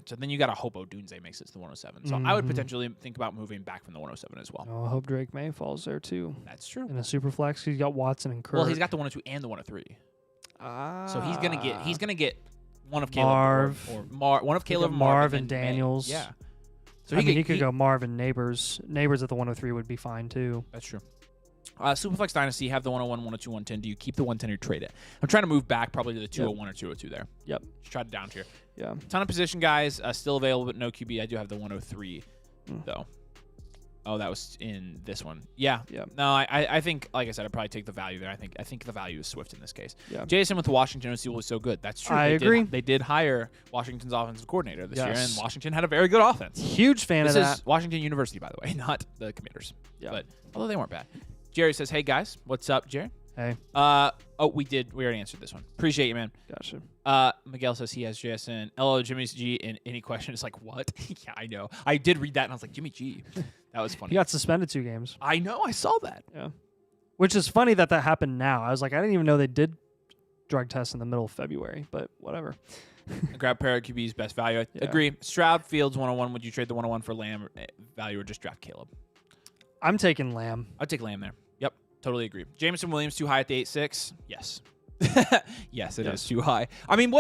So then you got to hope Odunze makes it to the 107. So I would potentially think about moving back from the 107 as well. Oh, I hope Drake May falls there too. That's true. In a super flex, he's got Watson and Kirk. Well, he's got the 102 and the 103. So he's gonna get one of Caleb one of Caleb, Marv and Daniels. Yeah. So he could go Marv and Neighbors. Neighbors at the 103 would be fine too. That's true. Superflex Dynasty, have the 101, 102, 110. Do you keep the 110 or trade it? I'm trying to move back probably to the 201 or 202 there. Yep. Just try to down tier. Yeah. Ton of position guys still available, but no QB. I do have the 103 though. Oh, that was in this one. Yeah. No, I think, like I said, I'd probably take the value there. I think the value is Swift in this case. Yeah. Jason with Washington was so good. That's true. I agree. They did hire Washington's offensive coordinator this year, and Washington had a very good offense. Huge fan of that. This is Washington University, by the way, not the Commanders. Yeah. But although they weren't bad. Jerry says, "Hey guys, what's up, Jerry?" Hey. We already answered this one. Appreciate you, man. Gotcha. Miguel says he has JSN. LO Jimmy G. And any question is like, what? Yeah, I know. I did read that and I was like, Jimmy G. That was funny. He got suspended 2 games. I know. I saw that. Yeah. Which is funny that happened now. I was like, I didn't even know they did drug tests in the middle of February, but whatever. Grab pair of QB's best value. I agree. Stroud Fields 101. Would you trade the 101 for Lamb value or just draft Caleb? I'm taking Lamb. I'd take Lamb there. Yep. Totally agree. Jameson Williams too high at the 8.6. Yes. Yes, it is too high. I mean,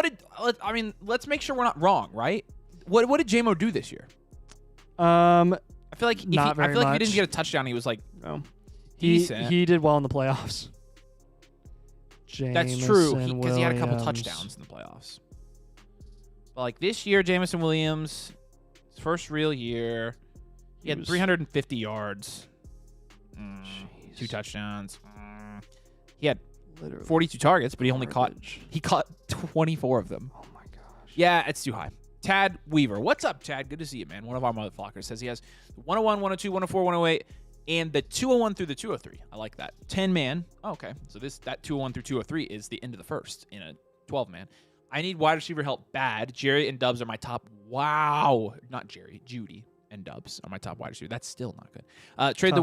let's make sure we're not wrong, right? What did JMO do this year? I feel like if he didn't get a touchdown, he was like, no. Decent. He did well in the playoffs. That's true because he had a couple touchdowns in the playoffs. But like this year, Jameson Williams, his first real year, he had 350 yards, 2 touchdowns. He had 42 targets, but he only caught 24 of them. Oh my gosh. Yeah, it's too high. Tad Weaver. What's up, Tad? Good to see you, man. One of our motherfuckers says he has 101, 102, 104, 108, and the 201 through the 203. I like that. 10-man. Oh, okay. So that 201 through 203 is the end of the first in a 12-man. I need wide receiver help bad. Jerry and Dubs are my top. Wow. Not Jerry. Judy and Dubs are my top wide receiver. That's still not good. Trade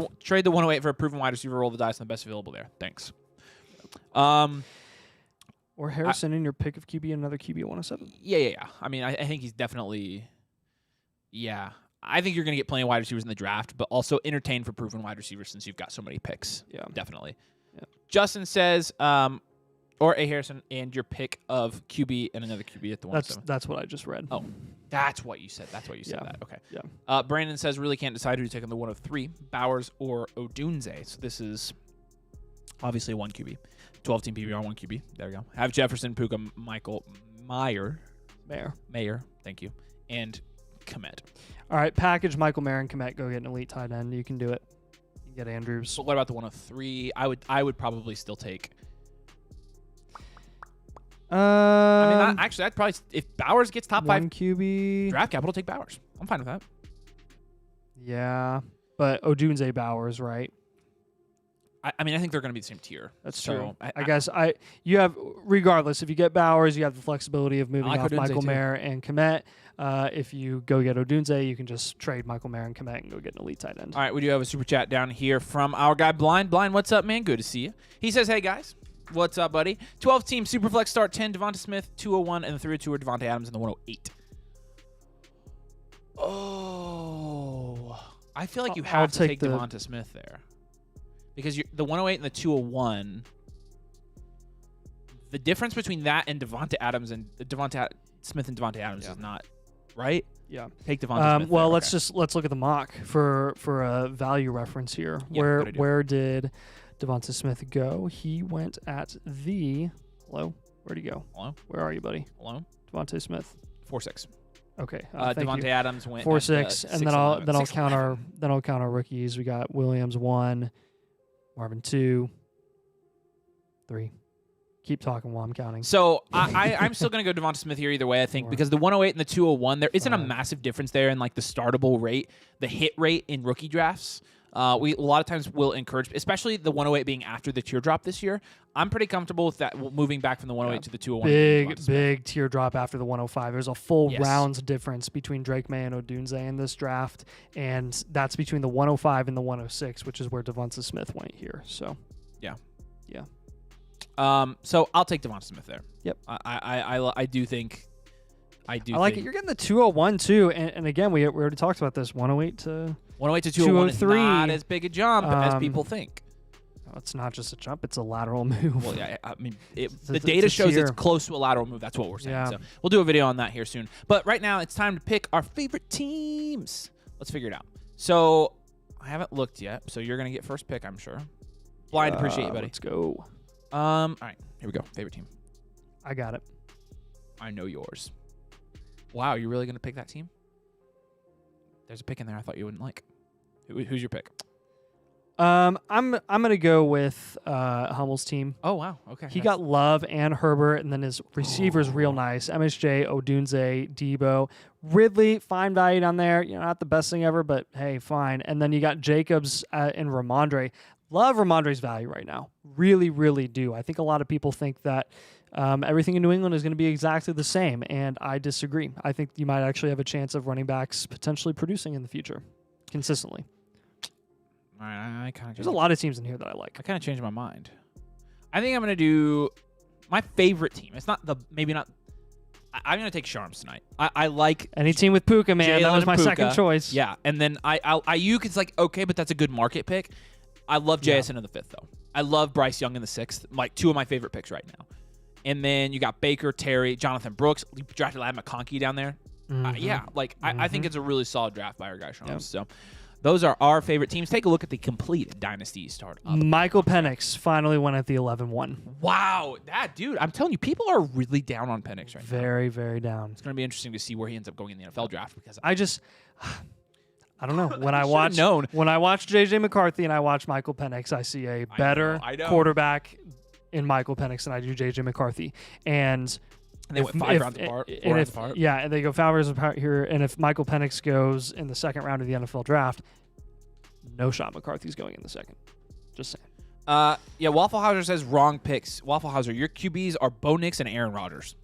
the 108 for a proven wide receiver. Roll the dice on the best available there. Thanks. Or Harrison in your pick of QB and another QB at 107. Yeah. I mean, I think he's definitely. Yeah. I think you're going to get plenty of wide receivers in the draft, but also entertain for proven wide receivers since you've got so many picks. Yeah. Definitely. Yeah. Justin says, or A. Harrison and your pick of QB and another QB at the 107. That's what I just read. Oh, that's what you said. That's what you said that. Okay. Yeah. Brandon says, really can't decide who to take on the 103, Bowers or Odunze. So this is obviously 1 QB. 12-team PPR, 1 QB. There we go. Have Jefferson, Puka, Michael, Mayer. Thank you. And Komet. All right, package Michael Mayer and Komet. Go get an elite tight end. You can do it. You can get Andrews. But what about the 103? I would probably still take. Actually, I'd probably, if Bowers gets top 5 QB draft capital, take Bowers. I'm fine with that. Yeah, but Odunze Bowers, right? I mean, I think they're going to be the same tier. That's true. I guess you have, regardless, if you get Bowers, you have the flexibility of moving off Michael Mayer and Komet. If you go get Odunze, you can just trade Michael Mayer and Komet and go get an elite tight end. All right, we do have a super chat down here from our guy Blind. Blind, what's up, man? Good to see you. He says, hey, guys. What's up, buddy? 12-team Superflex start 10, Devonta Smith, 201, and the 302 are Devonta Adams in the 108. Oh. I feel like you have to take Devonta Smith there. Because the 108 and the 201, the difference between that and Devonta Adams and Devonta Smith and Devonta Adams is not right. Yeah, take Devonta Smith. Well, let's look at the mock for a value reference here. Yeah, where did Devonta Smith go? He went at the hello. Where'd he go? Hello. Where are you, buddy? Hello. Devonta Smith. 4-6. Okay. Devonta Adams went 4-6, and then I'll count our rookies. We got Williams 1. Marvin 2, 3. Keep talking while I'm counting. So I'm still going to go Devonta Smith here either way, I think, because the 108 and the 201, there isn't a massive difference there in like the startable rate, the hit rate in rookie drafts. We a lot of times will encourage, especially the 108 being after the teardrop this year. I'm pretty comfortable with that moving back from the 108 to the 201. Big teardrop after the 105. There's a full round difference between Drake May and Odunze in this draft, and that's between the 105 and the 106, which is where Devonta Smith went here. So, yeah. So I'll take Devonta Smith there. Yep. I do think I do. I like think it. You're getting the 201 too, and again, we already talked about this. 108 to 108 to 201 is 203. not as big a jump as people think. It's not just a jump; it's a lateral move. Well, yeah, I mean, the It's a data shows tier. it's close to a lateral move. That's what we're saying. Yeah. So we'll do a video on that here soon. But right now, it's time to pick our favorite teams. Let's figure it out. So I haven't looked yet. So you're gonna get first pick, I'm sure. Blind, appreciate you, buddy. Let's go. All right, here we go. Favorite team. I got it. I know yours. Wow, you're really gonna pick that team? There's a pick in there I thought you wouldn't like. Who's your pick? I'm gonna go with Hummel's team. Oh wow, okay. He got Love and Herbert, and then his receivers real nice. MSJ, Odunze, Debo, Ridley, fine value down there. You know, not the best thing ever, but hey, fine. And then you got Jacobs and Ramondre. Love Ramondre's value right now. Really, really do. I think a lot of people think that everything in New England is going to be exactly the same, and I disagree. I think you might actually have a chance of running backs potentially producing in the future consistently. All right, I kind of There's a lot of teams in here that I like. I kind of changed my mind. I think I'm gonna do my favorite team. It's not maybe not. I'm gonna take Sharms tonight. I like Any team with Puka, man. That Jalen was my and second Puka. choice. Yeah, and then Ayuk is like okay, but that's a good market pick. I love JSN in the 5th though. I love Bryce Young in the 6th. Like 2 of my favorite picks right now. And then you got Baker, Terry, Jonathan Brooks. You drafted Lad McConkey down there. Yeah, like I think it's a really solid draft by our guy Sharms. Yep. So those are our favorite teams. Take a look at the complete Dynasty startup. Michael Penix finally went at the 11-1. Wow, that dude! I'm telling you, people are really down on Penix right now. Very, very down. It's going to be interesting to see where he ends up going in the NFL draft because I don't know. When I should've watch known. when I watch JJ McCarthy and I watch Michael Penix, I see a better I know. quarterback in Michael Penix than I do JJ McCarthy. And they went 5 rounds apart, 4 rounds apart. Yeah, and they go 5 rounds apart here. And if Michael Penix goes in the second round of the NFL draft, no shot McCarthy's going in the second. Just saying. Yeah, Waffle Hauser says wrong picks. Waffle Hauser, your QBs are Bo Nix and Aaron Rodgers.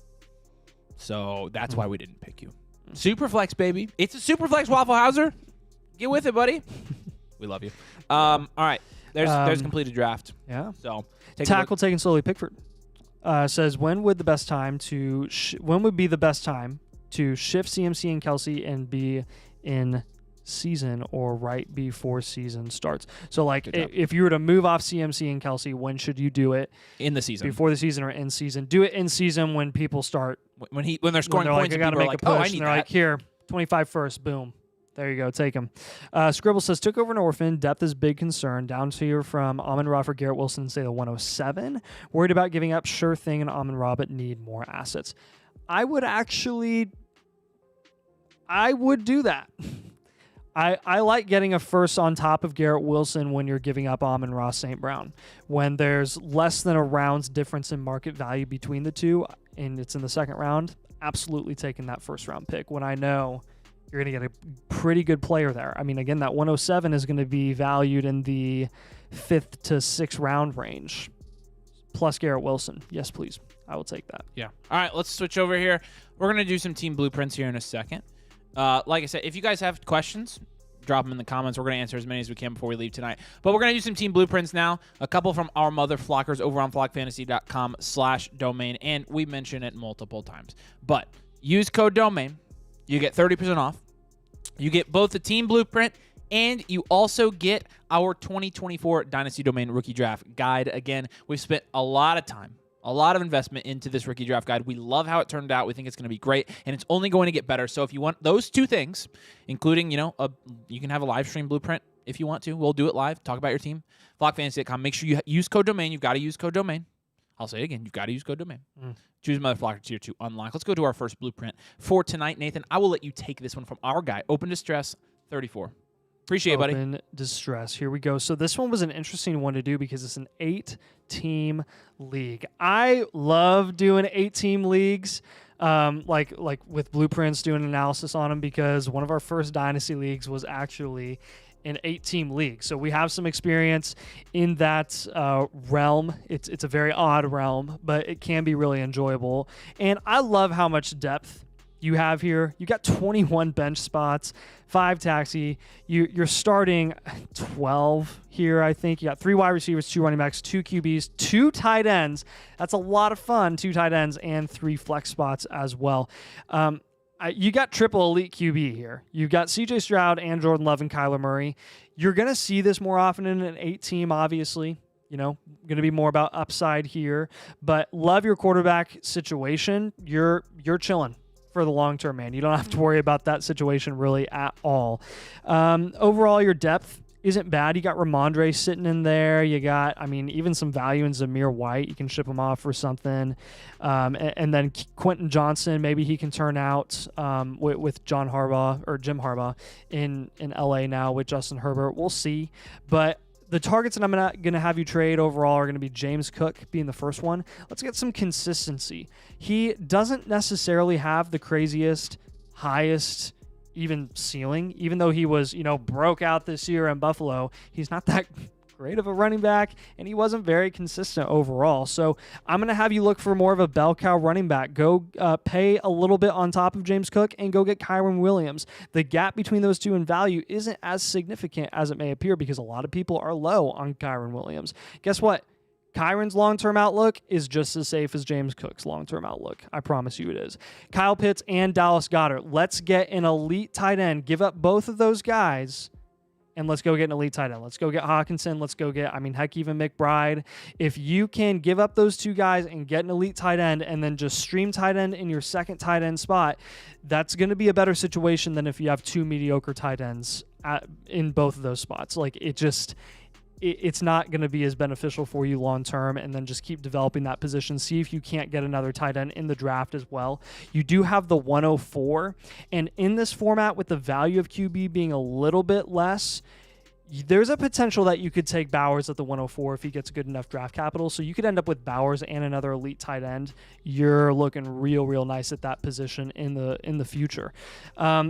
So that's why we didn't pick you. Superflex, baby. It's a Superflex, Waffle Hauser. Get with it, buddy. We love you. All right. There's completed draft. Yeah. So Tackle taken slowly. Pickford says when would be the best time to shift CMC and Kelsey and be in season or right before season starts? So like if you were to move off CMC and Kelsey, when should you do it? in the season. Before the season or in season? Do it in season when people start When they're scoring when they're points, like, I gotta and make people a are like, push. oh, I need and they're that. like, here, 25 first, boom. There you go, take him. Scribble says, took over an orphan. Depth is big concern. Down tier from Amon-Ra for Garrett Wilson, say the 107. Worried about giving up sure thing and Amon-Ra, but need more assets. I would do that. I like getting a first on top of Garrett Wilson when you're giving up Amon-Ra St. Brown. When there's less than a round's difference in market value between the two, and it's in the second round, absolutely taking that first round pick when I know you're going to get a pretty good player there. I mean, again, that 107 is going to be valued in the 5th to 6th round range. Plus Garrett Wilson. Yes, please. I will take that. Yeah. All right, let's switch over here. We're going to do some team blueprints here in a second. Like I said, if you guys have questions, drop them in the comments. We're going to answer as many as we can before we leave tonight. But we're going to do some team blueprints now. A couple from our mother flockers over on flockfantasy.com/domain. And we mention it multiple times. But use code domain. You get 30% off. You get both the team blueprint and you also get our 2024 Dynasty Domain Rookie Draft Guide. Again, we've spent a lot of time, a lot of investment into this Rookie Draft Guide. We love how it turned out. We think it's going to be great, and it's only going to get better. So if you want those two things, including, you can have a live stream blueprint if you want to. We'll do it live. Talk about your team. Flockfantasy.com. Make sure you use code domain. You've got to use code domain. I'll say it again. You've got to use code domain. Choose Mother Flocker Tier 2 unlock. Let's go to our first blueprint for tonight. Nathan, I will let you take this one from our guy, Open Distress 34. Appreciate it, buddy. Open Distress. Here we go. So this one was an interesting one to do because it's an 8-team league. I love doing 8-team leagues, like with blueprints, doing analysis on them, because one of our first Dynasty leagues was actually an 8-team league. So we have some experience in that realm. It's a very odd realm, but it can be really enjoyable. And I love how much depth you have here. You got 21 bench spots, 5 taxi. You're starting 12 here, I think. You got 3 wide receivers, 2 running backs, 2 QBs, 2 tight ends. That's a lot of fun, 2 tight ends, and 3 flex spots as well. You got triple elite QB here. You've got CJ Stroud and Jordan Love and Kyler Murray. You're going to see this more often in an 8-team, obviously. Going to be more about upside here. But love your quarterback situation. You're chilling for the long term, man. You don't have to worry about that situation really at all. Overall, your depth isn't bad. You got Ramondre sitting in there. You got, even some value in Zamir White. You can ship him off for something. And then Quentin Johnson, maybe he can turn out with John Harbaugh or Jim Harbaugh in LA now with Justin Herbert. We'll see. But the targets that I'm going to have you trade overall are going to be James Cook being the first one. Let's get some consistency. He doesn't necessarily have the craziest, highest even ceiling, even though he was, broke out this year in Buffalo. He's not that great of a running back, and he wasn't very consistent overall. So I'm going to have you look for more of a bell cow running back. Go pay a little bit on top of James Cook and go get Kyren Williams. The gap between those two in value isn't as significant as it may appear because a lot of people are low on Kyren Williams. Guess what? Kyron's long-term outlook is just as safe as James Cook's long-term outlook. I promise you it is. Kyle Pitts and Dallas Goedert. Let's get an elite tight end. Give up both of those guys, and let's go get an elite tight end. Let's go get Hawkinson. Let's go get, even McBride. If you can give up those two guys and get an elite tight end and then just stream tight end in your second tight end spot, that's going to be a better situation than if you have two mediocre tight ends in both of those spots. It's not going to be as beneficial for you long term, and then just keep developing that position. See if you can't get another tight end in the draft as well. You do have the 104, and in this format with the value of QB being a little bit less, there's a potential that you could take Bowers at the 104 if he gets good enough draft capital. So you could end up with Bowers and another elite tight end. You're looking real nice at that position in the future.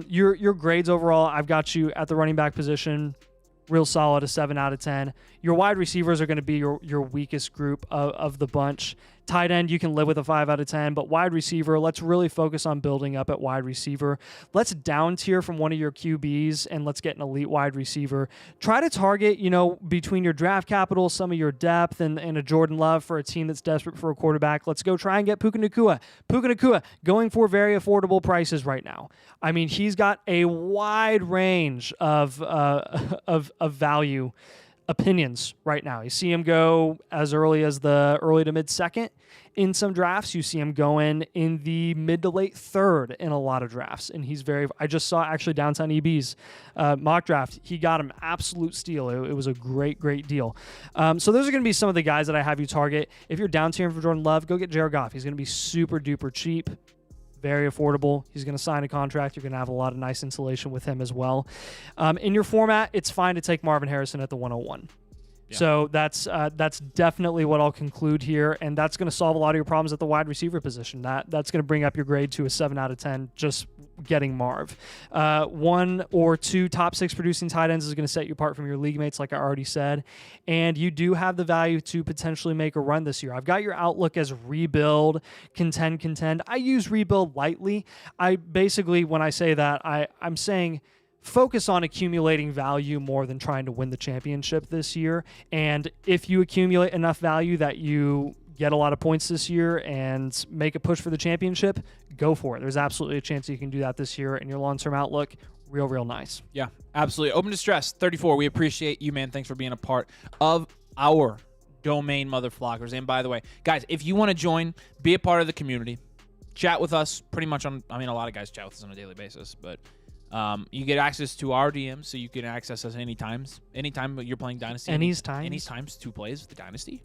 Your grades overall, I've got you at the running back position. Real solid, a 7 out of 10. Your wide receivers are going to be your weakest group of the bunch. Tight end, you can live with a 5 out of 10, but wide receiver, let's really focus on building up at wide receiver. Let's down tier from one of your QBs, and let's get an elite wide receiver. Try to target, between your draft capital, some of your depth, and a Jordan Love for a team that's desperate for a quarterback. Let's go try and get Puka Nacua. Puka Nacua going for very affordable prices right now. He's got a wide range of value opinions right now. You see him go as early as the early to mid second in some drafts. You see him going in the mid to late third in a lot of drafts. And I just saw actually Downtown EB's mock draft. He got him absolute steal. It was a great deal. So those are going to be some of the guys that I have you target. If you're down tiering for Jordan Love, go get Jared Goff. He's going to be super duper cheap. Very affordable. He's going to sign a contract. You're going to have a lot of nice insulation with him as well. In your format, it's fine to take Marvin Harrison at the 101. Yeah. So that's definitely what I'll conclude here, and that's going to solve a lot of your problems at the wide receiver position. That's going to bring up your grade to a 7 out of 10 just getting Marv. 1 or 2 top 6 producing tight ends is going to set you apart from your league mates, like I already said, and you do have the value to potentially make a run this year. I've got your outlook as rebuild, contend. I use rebuild lightly. When I say that, I'm saying focus on accumulating value more than trying to win the championship this year. And if you accumulate enough value that you get a lot of points this year and make a push for the championship, go for it. There's absolutely a chance you can do that this year, and your long-term outlook, real nice. Yeah, absolutely. Open to Stress 34. We appreciate you, man. Thanks for being a part of our domain motherflockers. And by the way, guys, if you want to join, be a part of the community, chat with us pretty much on, a lot of guys chat with us on a daily basis, but you get access to our DMs, so you can access us anytime you're playing Dynasty. Anytime 2 plays with the Dynasty.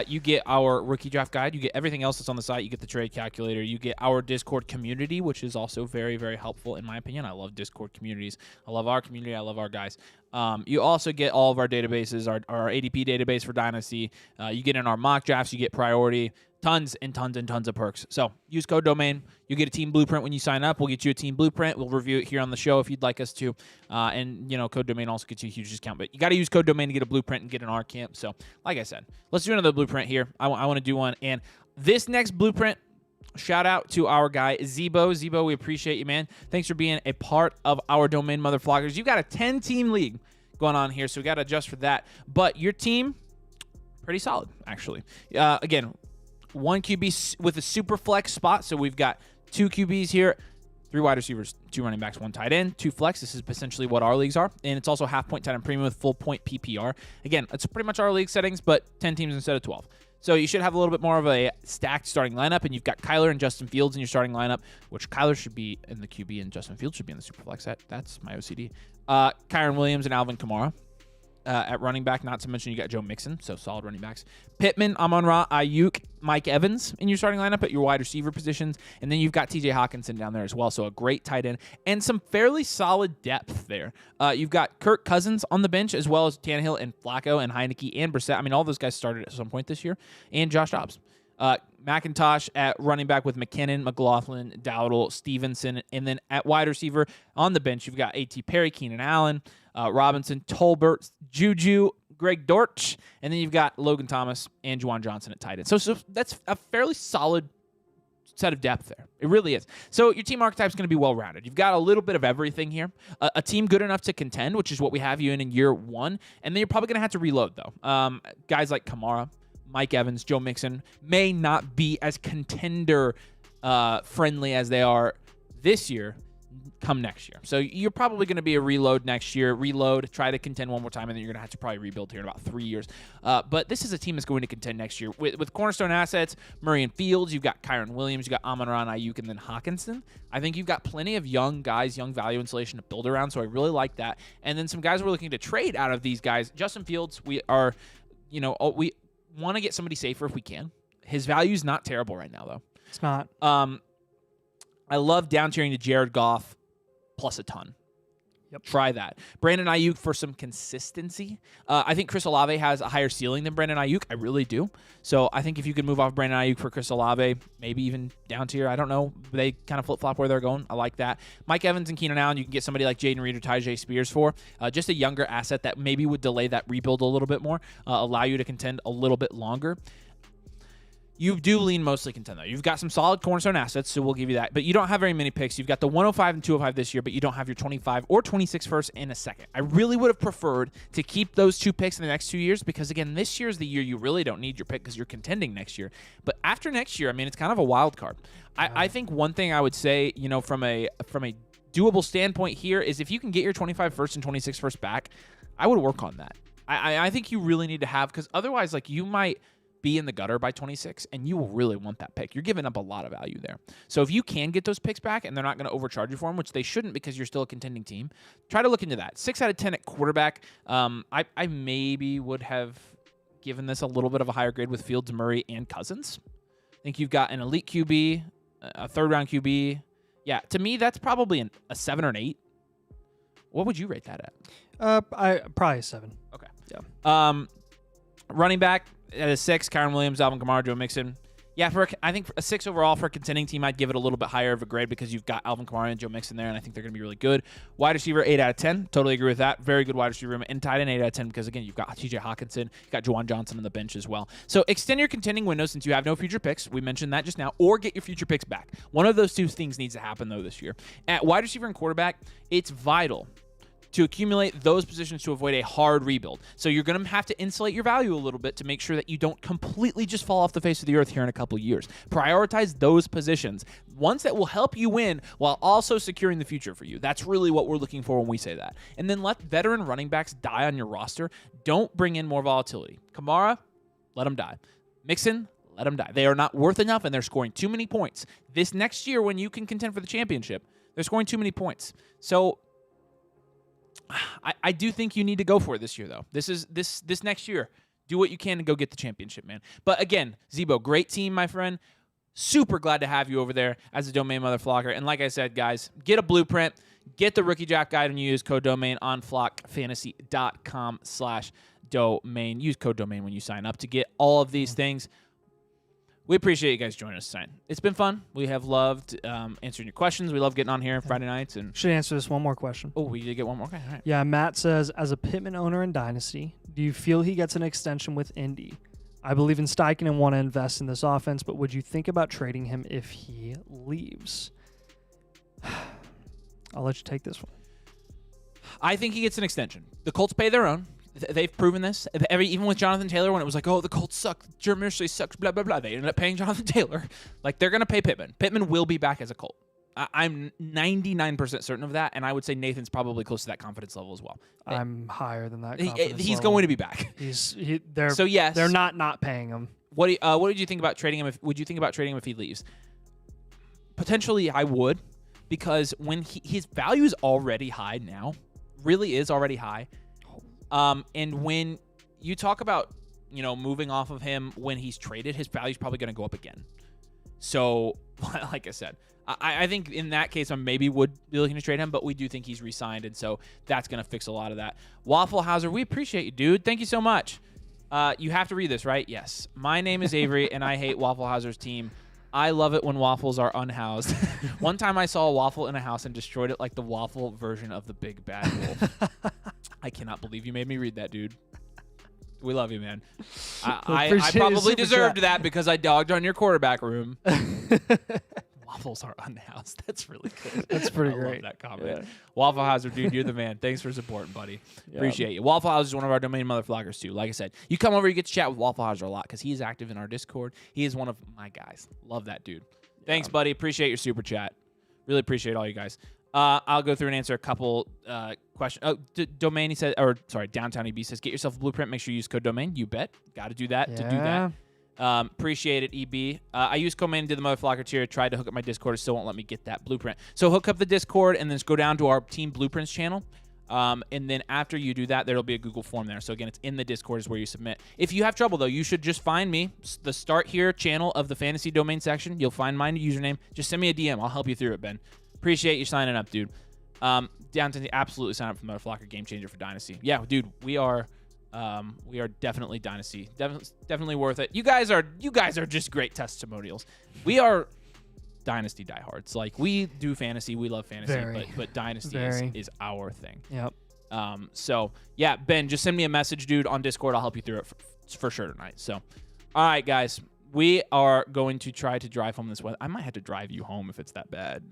You get our rookie draft guide. You get everything else that's on the site. You get the trade calculator. You get our Discord community, which is also very, very helpful in my opinion. I love Discord communities. I love our community. I love our guys. You also get all of our databases, our ADP database for Dynasty. You get in our mock drafts. You get priority. Tons of perks. So use code DOMAIN. You get a team blueprint when you sign up. We'll get you a team blueprint. We'll review it here on the show if you'd like us to. And code DOMAIN also gets you a huge discount. But you got to use code DOMAIN to get a blueprint and get an R camp. So like I said, let's do another blueprint here. I want to do one. And this next blueprint, shout out to our guy, Zebo. Zebo, we appreciate you, man. Thanks for being a part of our domain motherflockers. You've got a 10-team league going on here, so we got to adjust for that. But your team, pretty solid, actually. Again, 1 QB with a super flex spot. So we've got 2 QBs here, 3 wide receivers, 2 running backs, 1 tight end, 2 flex. This is essentially what our leagues are. And it's also half point tight end premium with full point PPR. Again, it's pretty much our league settings, but 10 teams instead of 12. So you should have a little bit more of a stacked starting lineup, and you've got Kyler and Justin Fields in your starting lineup, which Kyler should be in the QB and Justin Fields should be in the Superflex. That's my OCD. Kyron Williams and Alvin Kamara. At running back, not to mention you got Joe Mixon, so solid running backs. Pittman, Amon-Ra, Ayuk, Mike Evans in your starting lineup at your wide receiver positions, and then you've got TJ Hawkinson down there as well, so a great tight end and some fairly solid depth there. You've got Kirk Cousins on the bench as well as Tannehill and Flacco and Heineke and Brissett. I mean, all those guys started at some point this year, and Josh Dobbs. McIntosh at running back with McKinnon, McLaughlin, Dowdle, Stevenson, and then at wide receiver on the bench, you've got A.T. Perry, Keenan Allen, Robinson, Tolbert, Juju, Greg Dortch, and then you've got Logan Thomas and Juwan Johnson at tight end. So that's a fairly solid set of depth there. It really is. So your team archetype is going to be well-rounded. You've got a little bit of everything here. A team good enough to contend, which is what we have you in year 1, and then you're probably going to have to reload, though. Guys like Kamara, Mike Evans, Joe Mixon may not be as contender friendly as they are this year come next year. So you're probably going to be a reload next year. Reload, try to contend one more time, and then you're going to have to probably rebuild here in about 3 years. But this is a team that's going to contend next year. With cornerstone assets, Murray and Fields, you've got Kyron Williams, you've got Amon-Ra, Ayuk, and then Hawkinson. I think you've got plenty of young guys, young value insulation to build around, so I really like that. And then some guys we're looking to trade out of these guys. Justin Fields, we want to get somebody safer if we can. His value is not terrible right now, though. It's not. I love down-tiering to Jared Goff plus a ton. Yep. Try that. Brandon Ayuk for some consistency. I think Chris Olave has a higher ceiling than Brandon Ayuk. I really do. So I think if you could move off Brandon Ayuk for Chris Olave, maybe even down tier, I don't know. They kind of flip-flop where they're going. I like that. Mike Evans and Keenan Allen, you can get somebody like Jaden Reed or Tyjae Spears for. Just a younger asset that maybe would delay that rebuild a little bit more, allow you to contend a little bit longer. You do lean mostly contend, though. You've got some solid cornerstone assets, so we'll give you that. But you don't have very many picks. You've got the 105 and 205 this year, but you don't have your 25 or 26 first in a second. I really would have preferred to keep those 2 picks in the next 2 years because, again, this year is the year you really don't need your pick because you're contending next year. But after next year, I mean, it's kind of a wild card. I think one thing I would say, from a doable standpoint here is if you can get your 25 first and 26 first back, I would work on that. I think you really need to have because otherwise, you might – be in the gutter by 26, and you will really want that pick. You're giving up a lot of value there. So if you can get those picks back, and they're not going to overcharge you for them, which they shouldn't because you're still a contending team, try to look into that. 6 out of 10 at quarterback. I maybe would have given this a little bit of a higher grade with Fields, Murray, and Cousins. I think you've got an elite QB, a third-round QB. Yeah, to me, that's probably a 7 or an 8. What would you rate that at? Probably a 7. Okay. Yeah. Running back at a 6, Kyron Williams, Alvin Kamara, Joe Mixon. Yeah, I think a 6 overall for a contending team, I'd give it a little bit higher of a grade because you've got Alvin Kamara and Joe Mixon there, and I think they're going to be really good. Wide receiver, 8 out of 10. Totally agree with that. Very good wide receiver room. And tight end, 8 out of 10 because, again, you've got TJ Hawkinson. You've got Juwan Johnson on the bench as well. So extend your contending window since you have no future picks. We mentioned that just now. Or get your future picks back. One of those 2 things needs to happen, though, this year. At wide receiver and quarterback, it's vital to accumulate those positions to avoid a hard rebuild. So you're going to have to insulate your value a little bit to make sure that you don't completely just fall off the face of the earth here in a couple years. Prioritize those positions, ones that will help you win while also securing the future for you. That's really what we're looking for when we say that. And then let veteran running backs die on your roster. Don't bring in more volatility. Kamara, let him die. Mixon, let him die. They are not worth enough, and they're scoring too many points. This next year, when you can contend for the championship, they're scoring too many points. So I do think you need to go for it this year, though. This next year, do what you can to go get the championship, man. But again, Zebo, great team, my friend. Super glad to have you over there as a Domain Mother Flocker. And like I said, guys, get a blueprint. Get the Rookie Draft Guide and use code DOMAIN on flockfantasy.com/domain. Use code DOMAIN when you sign up to get all of these things. We appreciate you guys joining us tonight. It's been fun. We have loved answering your questions. We love getting on here Friday nights. And should answer this one more question. Oh, we did get one more? Okay, all right. Yeah, Matt says, as a Pittman owner in Dynasty, do you feel he gets an extension with Indy? I believe in Steichen and want to invest in this offense, but would you think about trading him if he leaves? I'll let you take this one. I think he gets an extension. The Colts pay their own. They've proven this. Even with Jonathan Taylor, when it was like, oh, the Colts suck, Jeremy Mercer sucks, blah, blah, blah. They ended up paying Jonathan Taylor. Like, they're going to pay Pittman. Pittman will be back as a Colt. I'm 99% certain of that, and I would say Nathan's probably close to that confidence level as well. I'm higher than that. He's going to be back. So yes, they're not paying him. What did you think about trading him? Would you think about trading him if he leaves? Potentially, I would, because when his value is already high now, really is already high. And when you talk about moving off of him when he's traded, his value is probably going to go up again. So, like I said, I think in that case, I maybe would be looking to trade him, but we do think he's re-signed, and so that's going to fix a lot of that. Waffle Hauser, we appreciate you, dude. Thank you so much. You have to read this, right? Yes. My name is Avery, and I hate Waffle Hauser's team. I love it when waffles are unhoused. One time I saw a waffle in a house and destroyed it like the waffle version of the Big Bad Wolf. I cannot believe you made me read that, dude. We love you, man. I probably deserved that because I dogged on your quarterback room. Waffles are unhoused. That's really good. That's pretty I great. Love that comment. Yeah. Waffle Hauser, dude, you're the man. Thanks for supporting, buddy. Yeah. Appreciate you. Waffle Hauser is one of our domain motherflockers, too. Like I said, you come over, you get to chat with Waffle Hauser a lot because he is active in our Discord. He is one of my guys. Love that dude. Thanks, buddy. Appreciate your super chat. Really appreciate all you guys. I'll go through and answer a couple questions. Oh, Domain, he said, or sorry, Downtown EB says, get yourself a blueprint. Make sure you use code Domain. You bet. Got to do that to do that. Appreciate it, EB. I used Domain, did the motherflocker tier, tried to hook up my Discord. It still won't let me get that blueprint. So hook up the Discord and then just go down to our Team Blueprints channel. And then after you do that, there'll be a Google form there. So again, it's in the Discord is where you submit. If you have trouble, though, you should just find me, the Start Here channel of the Fantasy Domain section. You'll find my username. Just send me a DM. I'll help you through it, Ben. Appreciate you signing up, dude. Down to the absolutely sign up for Motherflocker Game Changer for Dynasty. Yeah, dude, we are definitely Dynasty. Definitely worth it. You guys are just great testimonials. We are Dynasty diehards. Like, we do fantasy, we love fantasy, but Dynasty is our thing. Yep. So yeah, Ben, just send me a message, dude, on Discord. I'll help you through it for sure tonight. So, all right, guys. We are going to try to drive home this weather. I might have to drive you home if it's that bad.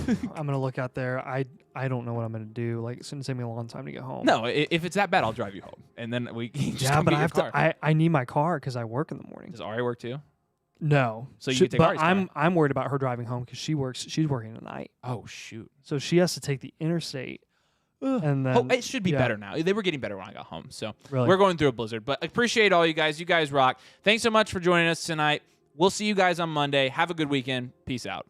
I'm going to look out there. I don't know what I'm going to do. Like, it's going to take me a long time to get home. No, if it's that bad, I'll drive you home. And then we just yeah, but I have to. I need my car because I work in the morning. Does Ari work too? No. So you can take Ari's car. I'm worried about her driving home because she's working tonight. Oh, shoot. So she has to take the interstate. And then, it should be better now. They were getting better when I got home. So really? We're going through a blizzard. But I appreciate all you guys. You guys rock. Thanks so much for joining us tonight. We'll see you guys on Monday. Have a good weekend. Peace out.